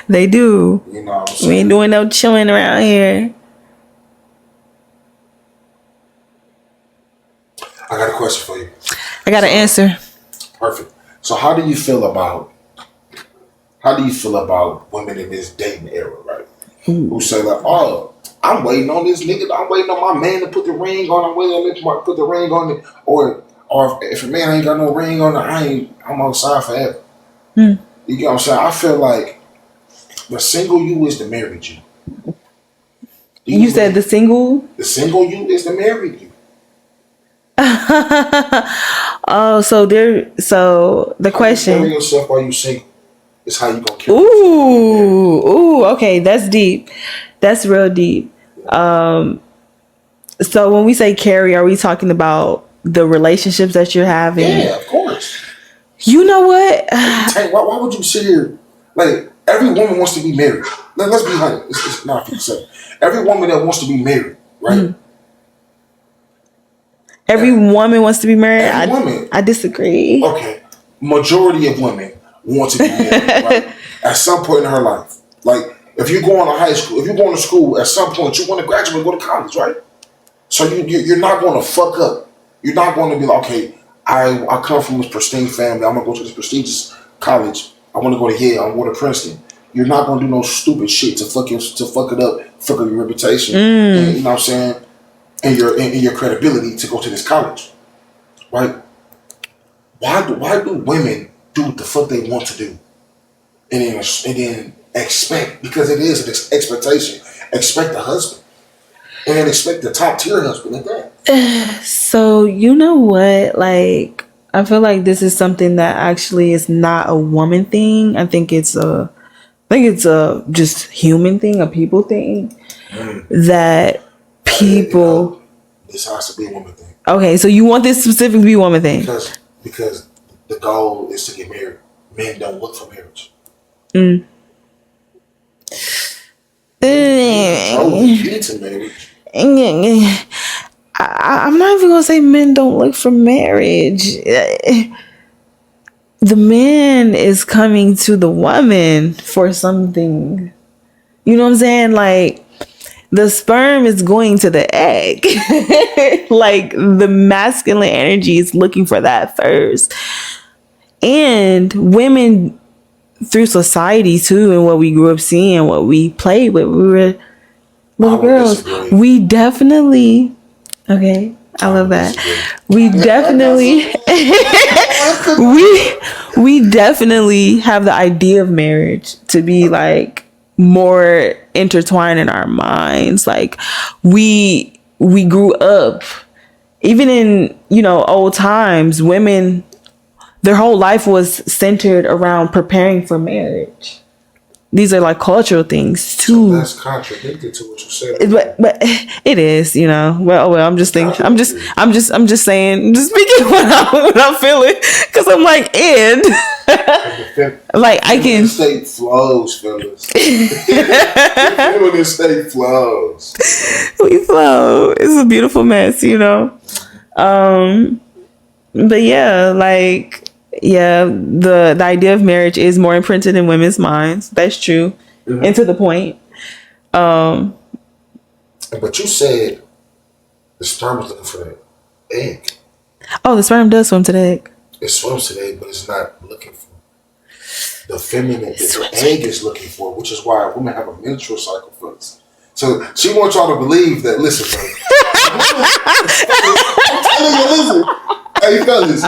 They do. You know what I'm saying? We ain't doing no chilling around here. I got a question for you. I got an answer. Perfect. So how do you feel about women in this dating era, right? Who say like, oh, I'm waiting on this nigga, I'm waiting on my man to put the ring on, I'm waiting on him to put the ring on it, or if a man ain't got no ring on it, I'm outside forever. You get what I'm saying? I feel like the single you is the married you. You said the single? The single you is the married you. Oh, so the question. How you carry yourself while you single is how you gonna carry yourself. Ooh, okay, that's deep. That's real deep. So when we say carry, are we talking about the relationships that you're having? Yeah, of course. You know what? Why would you sit here? Like, every woman wants to be married. Let's be honest. It's not 57. Every woman that wants to be married, right? Mm-hmm. Every woman wants to be married? Woman. I disagree. Okay. Majority of women want to be married, right? At some point in her life. Like, if you're going to high school, if you're going to school, at some point you want to graduate and go to college, right? So you're not going to fuck up. You're not going to be like, okay, I come from this pristine family. I'm going to go to this prestigious college. I want to go to Yale. I'm going to Princeton. You're not going to do no stupid shit to fuck it up, fuck up your reputation. And, you know what I'm saying? And your credibility to go to this college, right? Why do women do what the fuck they want to do, and then expect, because it is an expectation, expect a husband, and then expect the top tier husband at that. So you know what? Like, I feel like this is something that actually is not a woman thing. I think it's a just human thing, a people thing. That people. This has to be a woman thing. Okay, so you want this specifically to be a woman thing? Because the goal is to get married. Men don't look for marriage. I'm not even gonna say men don't look for marriage. The man is coming to the woman for something. You know what I'm saying? Like, the sperm is going to the egg. Like the masculine energy is looking for that first. And women through society too, and what we grew up seeing, what we played with, we were little girls. Disagree. We definitely, okay, I love that. We definitely, we definitely have the idea of marriage to be like more intertwined in our minds. Like we grew up, even in, you know, old times, women, their whole life was centered around preparing for marriage. These are like cultural things too. So that's contradicted to what you said. But it is, you know. Well, I'm just thinking. I'm just saying. Just speaking what I'm feeling, because I'm like, and like I can. State flows, fellas. The state flows. We flow. It's a beautiful mess, you know. But yeah, like. Yeah, the idea of marriage is more imprinted in women's minds. That's true. Mm-hmm. And to the point. But you said the sperm is looking for the egg. Oh, the sperm does swim to the egg. It swims to the egg, but it's not looking for the feminine that the egg is looking for, which is why women have a menstrual cycle first. So she wants y'all to believe that, listen, bro. I'm telling you, listen. Hey, fellas,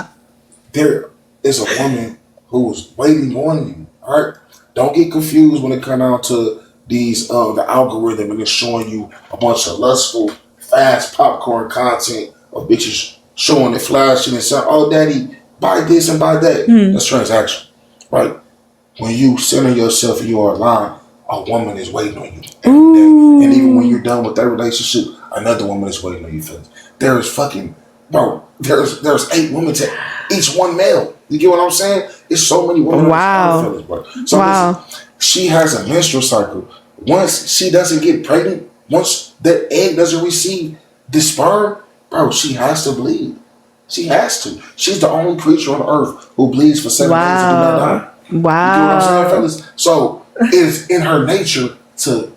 there is a woman who is waiting on you. All right, don't get confused when it comes down to these the algorithm and it's showing you a bunch of lustful, fast popcorn content of bitches showing it, flashing and saying, "Oh, daddy, buy this and buy that." That's transaction, right? When you center yourself and you are aligned, a woman is waiting on you every day. And even when you're done with that relationship, another woman is waiting on you. There is fucking, bro. There's 8 women to each one male. You get what I'm saying? It's so many women. Wow. Fellas, bro. So listen, she has a menstrual cycle. Once she doesn't get pregnant, once that egg doesn't receive the sperm, bro, she has to bleed. She has to. She's the only creature on earth who bleeds for 7 days and do not die. Wow. You get what I'm saying, fellas? So it's in her nature to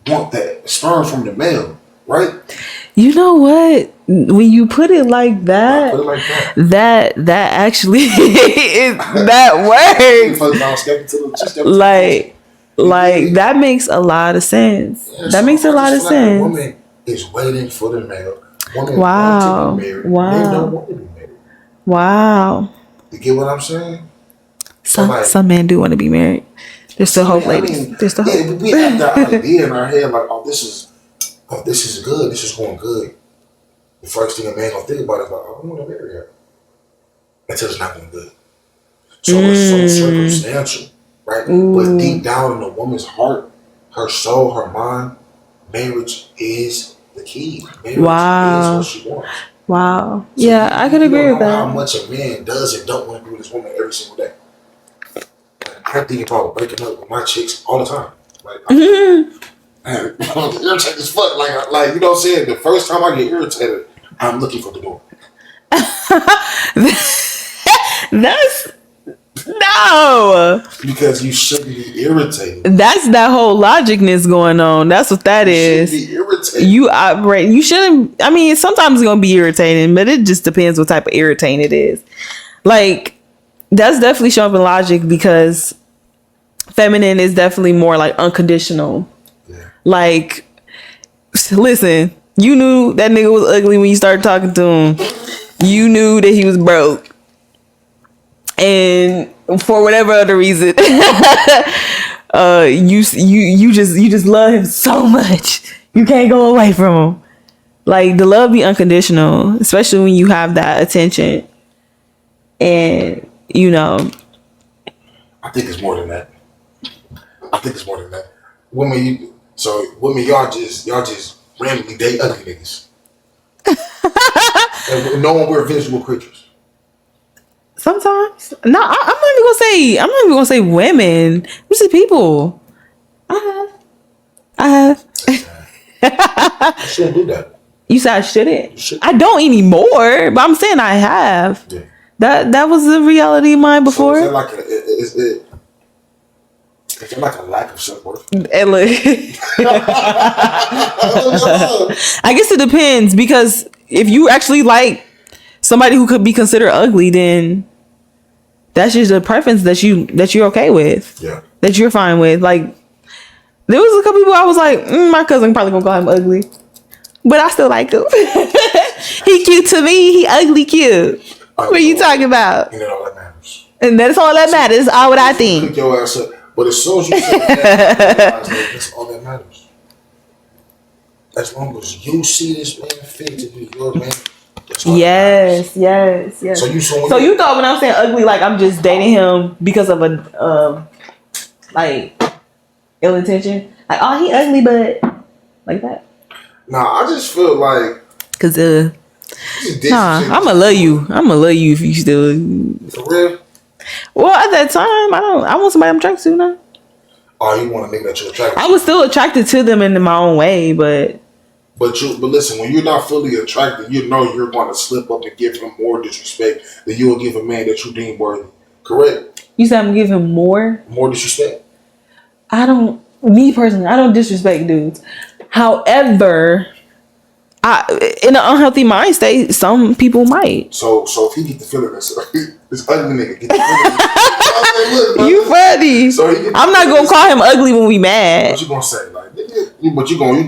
want that sperm from the male, right? You know what? When you put it like that, that actually that works. Like that makes a lot of sense. Yeah, that makes a lot of sense. Woman is waiting for the male. Woman wow. want to be married. Wow. Men don't want to be married. Wow. You get what I'm saying? Some men do want to be married. There's still hope, ladies. There's still hope. Yeah, we have that idea in our head, like, this is good. This is going good. The first thing a man gonna think about is like, I want to marry her. Until it's not going good. So it's so circumstantial, right? But deep down in a woman's heart, her soul, her mind, marriage is the key. Marriage is what she wants. Wow. So yeah, I could agree with that. How much a man does and don't want to be with this woman every single day. I think about breaking up with my chicks all the time. Like, I'm irritated as fuck. Like, you know what I'm saying? The first time I get irritated, I'm looking for the door. That's no. Because you shouldn't be irritated. That's that whole logicness going on. That's what that is. You shouldn't be irritated. You operate. You shouldn't. I mean, sometimes it's gonna be irritating, but it just depends what type of irritating it is. Like, that's definitely showing up in logic because feminine is definitely more like unconditional. Yeah. Like, listen, you knew that nigga was ugly when you started talking to him. You knew that he was broke. And for whatever other reason, you just love him so much. You can't go away from him. Like, the love be unconditional, especially when you have that attention. And, you know, I think it's more than that. Women, y'all just randomly date ugly niggas. And knowing we're visual creatures. Sometimes. No, I'm not even gonna say women. We say people. I have. I shouldn't do that. You said I shouldn't? I don't anymore, but I'm saying I have. Yeah. That was the reality of mine before. So is Is there like a lack of self-worth? And look, I guess it depends, because if you actually like somebody who could be considered ugly, then that's just a preference that you're okay with. Yeah. That you're fine with. Like, there was a couple people I was like, my cousin probably gonna call him ugly, but I still like him. He cute to me. He ugly cute. What are you talking about? And then all that matters. And that's all that matters. All what I think. Pick your ass up. But as soon as you say that, that's all that matters. As long as you see this man fit to be your man. Yes. So you thought when I'm saying ugly, like I'm just dating him because of a like ill intention? Like, oh, he ugly, but like that? Nah, I just feel like cause I'ma love you. I'ma love you if you still for real. Well, at that time, I want somebody I'm attracted to now. Oh, you want to make that you attracted? I was still attracted to them in my own way, but listen, when you're not fully attracted, you know you're going to slip up and give him more disrespect than you will give a man that you deem worthy. Correct? You said I'm gonna give him more disrespect? Me personally, I don't disrespect dudes. However, in an unhealthy mind state, some people might. So if he get the feeling this ugly nigga get the feeling. You funny. So I'm not gonna call him ugly when we mad. What you gonna say? Like, but you gonna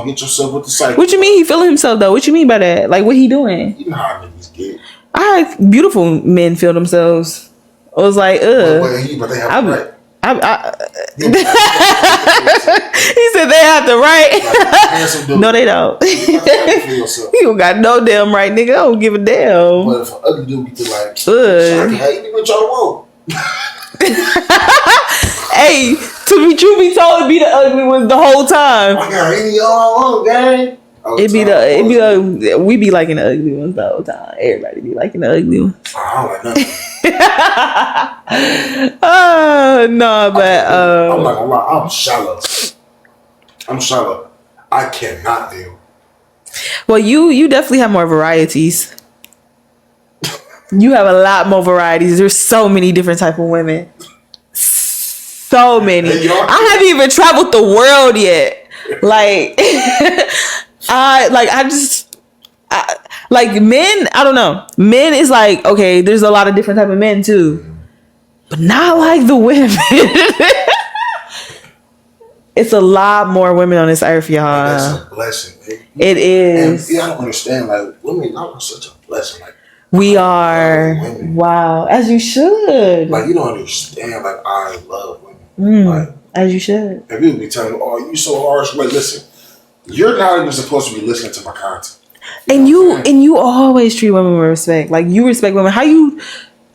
hit yourself with the cycle. What you mean he feeling himself though? What you mean by that? Like, what he doing? You know how niggas get. I had beautiful men feel themselves. I was like, ugh. But they have the right. He said they have the right. No, they don't. You don't got no damn right, nigga. I don't give a damn. But if an ugly dude be like, how you think y'all want? Hey, to be true be told, it be the ugly ones the whole time. I got any y'all want, gang. We be liking the ugly ones the whole time. Everybody be liking the ugly ones. I don't like nothing. No, but I'm not gonna lie, I'm shallow. I cannot deal. Well, you definitely have more varieties. You have a lot more varieties. There's so many different type of women. So many. I haven't even traveled the world yet. Like like men, I don't know. Men is like, okay, there's a lot of different type of men too. But not like the women. It's a lot more women on this earth, y'all. That's a blessing, man. It is. And I don't understand, like, women are such a blessing. Like, we are. Wow. As you should. Like, you don't understand, like, I love women. Like, as you should. And people be telling me, oh, you so harsh. Wait, listen. You're not even supposed to be listening to my content. And you always treat women with respect. Like, you respect women. How you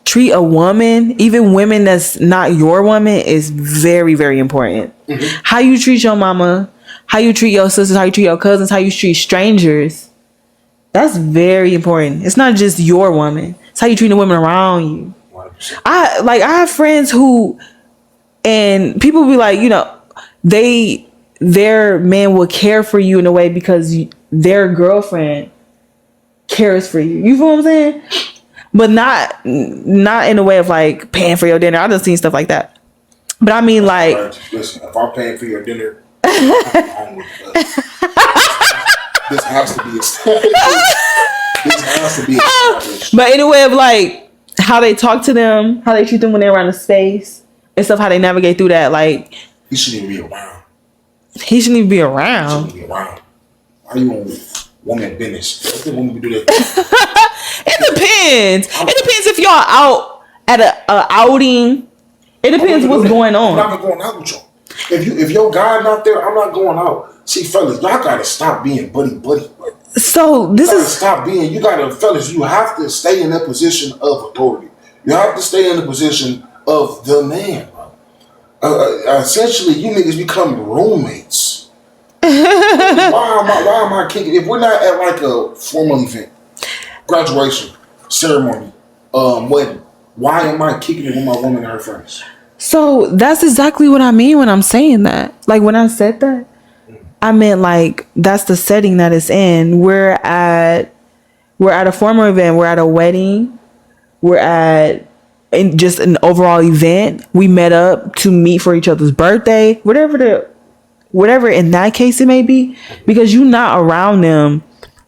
treat a woman, even women that's not your woman, is very, very important. Mm-hmm. How you treat your mama, how you treat your sisters, how you treat your cousins, how you treat strangers. That's very important. It's not just your woman. It's how you treat the women around you. 100%. I have friends who, and people be like, you know, their man will care for you in a way because their girlfriend cares for you. You feel what I'm saying? But not in a way of like paying for your dinner. I done seen stuff like that. But I mean, like, listen, if I'm paying for your dinner, I'm with this has to be established. But in a way of like how they talk to them, how they treat them when they're around the space and stuff, how they navigate through that. Like, he shouldn't even be around. He shouldn't even be around. Why do you want woman business? What the woman do that? It depends. It depends if y'all out at a outing. It depends what's going on. I'm not going out with y'all. If your guy not there, I'm not going out. See, fellas, y'all gotta stop being buddy. So this is stop being. You gotta, fellas. You have to stay in that position of authority. You have to stay in the position of the man. Essentially, you niggas become roommates. Why am I kicking? If we're not at like a formal event, graduation, ceremony, wedding, why am I kicking it with my woman and her friends? So that's exactly what I mean when I'm saying that. Like, when I said that, I meant like that's the setting that it's in. We're at a formal event. We're at a wedding. We're at in just an overall event. We met up to meet for each other's birthday, whatever in that case it may be, because you're not around them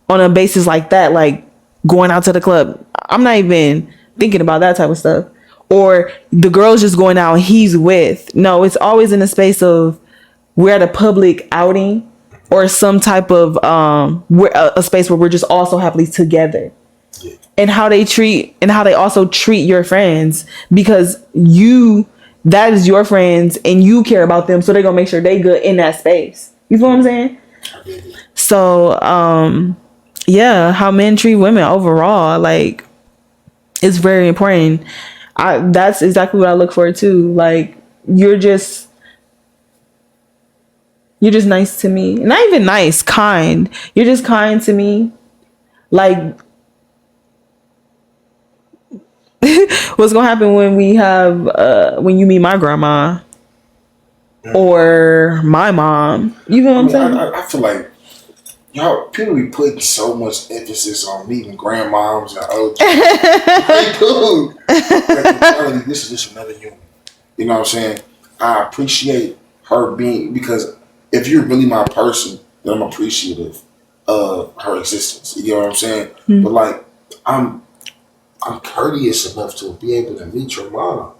on a basis like that, like going out to the club. I'm not even thinking about that type of stuff. Or the girl's just going out and he's with. No, it's always in a space of we're at a public outing or some type of we're a space where we're just also happily together. Yeah. And how they also treat your friends, because that is your friends and you care about them, so they're gonna make sure they good in that space. You feel what I'm saying? So yeah, how men treat women overall, like, it's very important. That's exactly what I look for too. Like, you're just nice to me. Not even nice, kind. You're just kind to me. Like, what's gonna happen when when you meet my grandma or my mom? You know what I'm saying? I feel like y'all people be putting so much emphasis on meeting grandmoms and OGs. Like, dude, like, in reality, this is just another human. You know what I'm saying? I appreciate her being, because if you're really my person, then I'm appreciative of her existence. You know what I'm saying? Mm-hmm. But like, I'm courteous enough to be able to meet your mom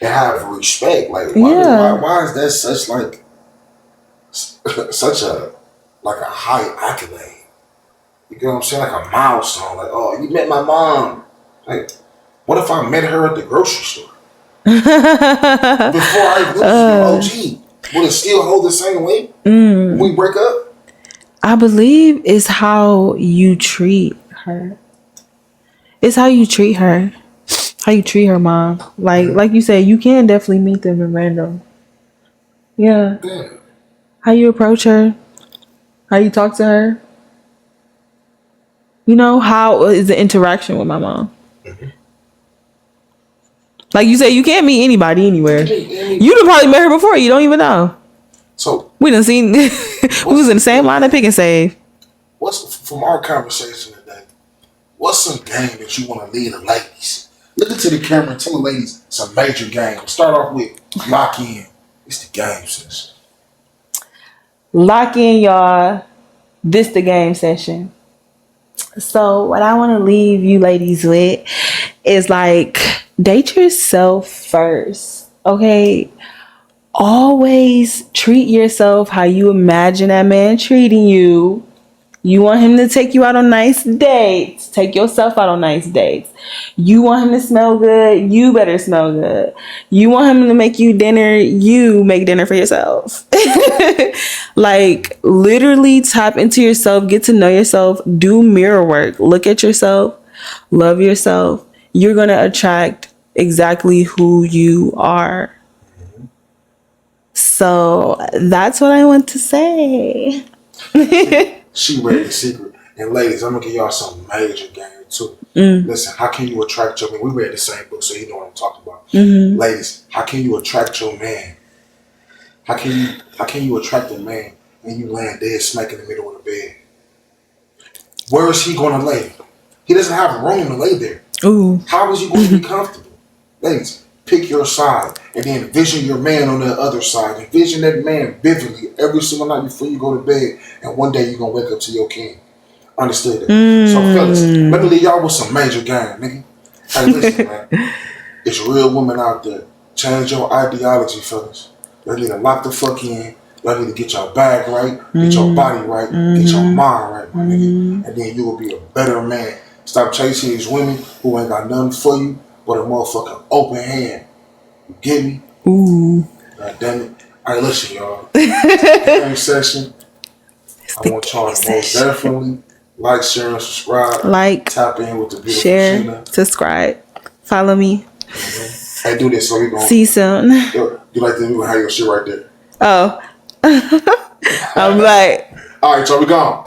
and have respect. Like, why is that such like such a high accolade? You know what I'm saying? Like a milestone. Like, oh, you met my mom. Like, what if I met her at the grocery store before I was OG? Would it still hold the same weight when we break up? I believe it's how you treat her. It's how you treat her. How you treat her mom. Like you said, you can definitely meet them in random. Yeah. How you approach her. How you talk to her. You know, how is the interaction with my mom? Mm-hmm. Like you said, you can't meet anybody anywhere. You done probably met her before. You don't even know. So we done seen. We was in the same line of Pick and Save. What's from our conversation today? What's some game that you want to lead the ladies? Look into the camera and tell the ladies some major game. Start off with lock in. It's the game session. Lock in, y'all. This the game session. So what I want to leave you ladies with is like, date yourself first. Okay. Always treat yourself how you imagine that man treating you. You want him to take you out on nice dates. Take yourself out on nice dates. You want him to smell good. You better smell good. You want him to make you dinner. You make dinner for yourself. Like, literally tap into yourself. Get to know yourself. Do mirror work. Look at yourself. Love yourself. You're going to attract exactly who you are. So that's what I want to say. She read the secret. And ladies, I'm gonna give y'all some major game too. Listen, how can you attract your man? We read the same book, so you know what I'm talking about. Mm-hmm. Ladies, how can you attract your man? How can you attract a man and you land dead smack in the middle of the bed? Where is he gonna lay? He doesn't have room to lay there. Ooh. How is he going to be comfortable? Ladies, pick your side and then envision your man on the other side. Envision that man vividly every single night before you go to bed, and one day you're going to wake up to your king. Understood that? So, fellas, let me leave y'all with some major game, nigga. Hey, listen, man. It's real women out there. Change your ideology, fellas. Y'all need to lock the fuck in. Y'all need to get your bag right, get your body right, get your mind right, my nigga. And then you will be a better man. Stop chasing these women who ain't got nothing for you but a motherfucking open hand. You get me? Ooh. God damn it. All right, listen, y'all. Game session. I want y'all to most definitely like, share, and subscribe. Like, tap in with the beautiful share, Sheena. Subscribe, follow me. Mm-hmm. Hey, do this so we gonna see you soon. You like to have your shit right there. Oh. I'm like. All right, so we gone.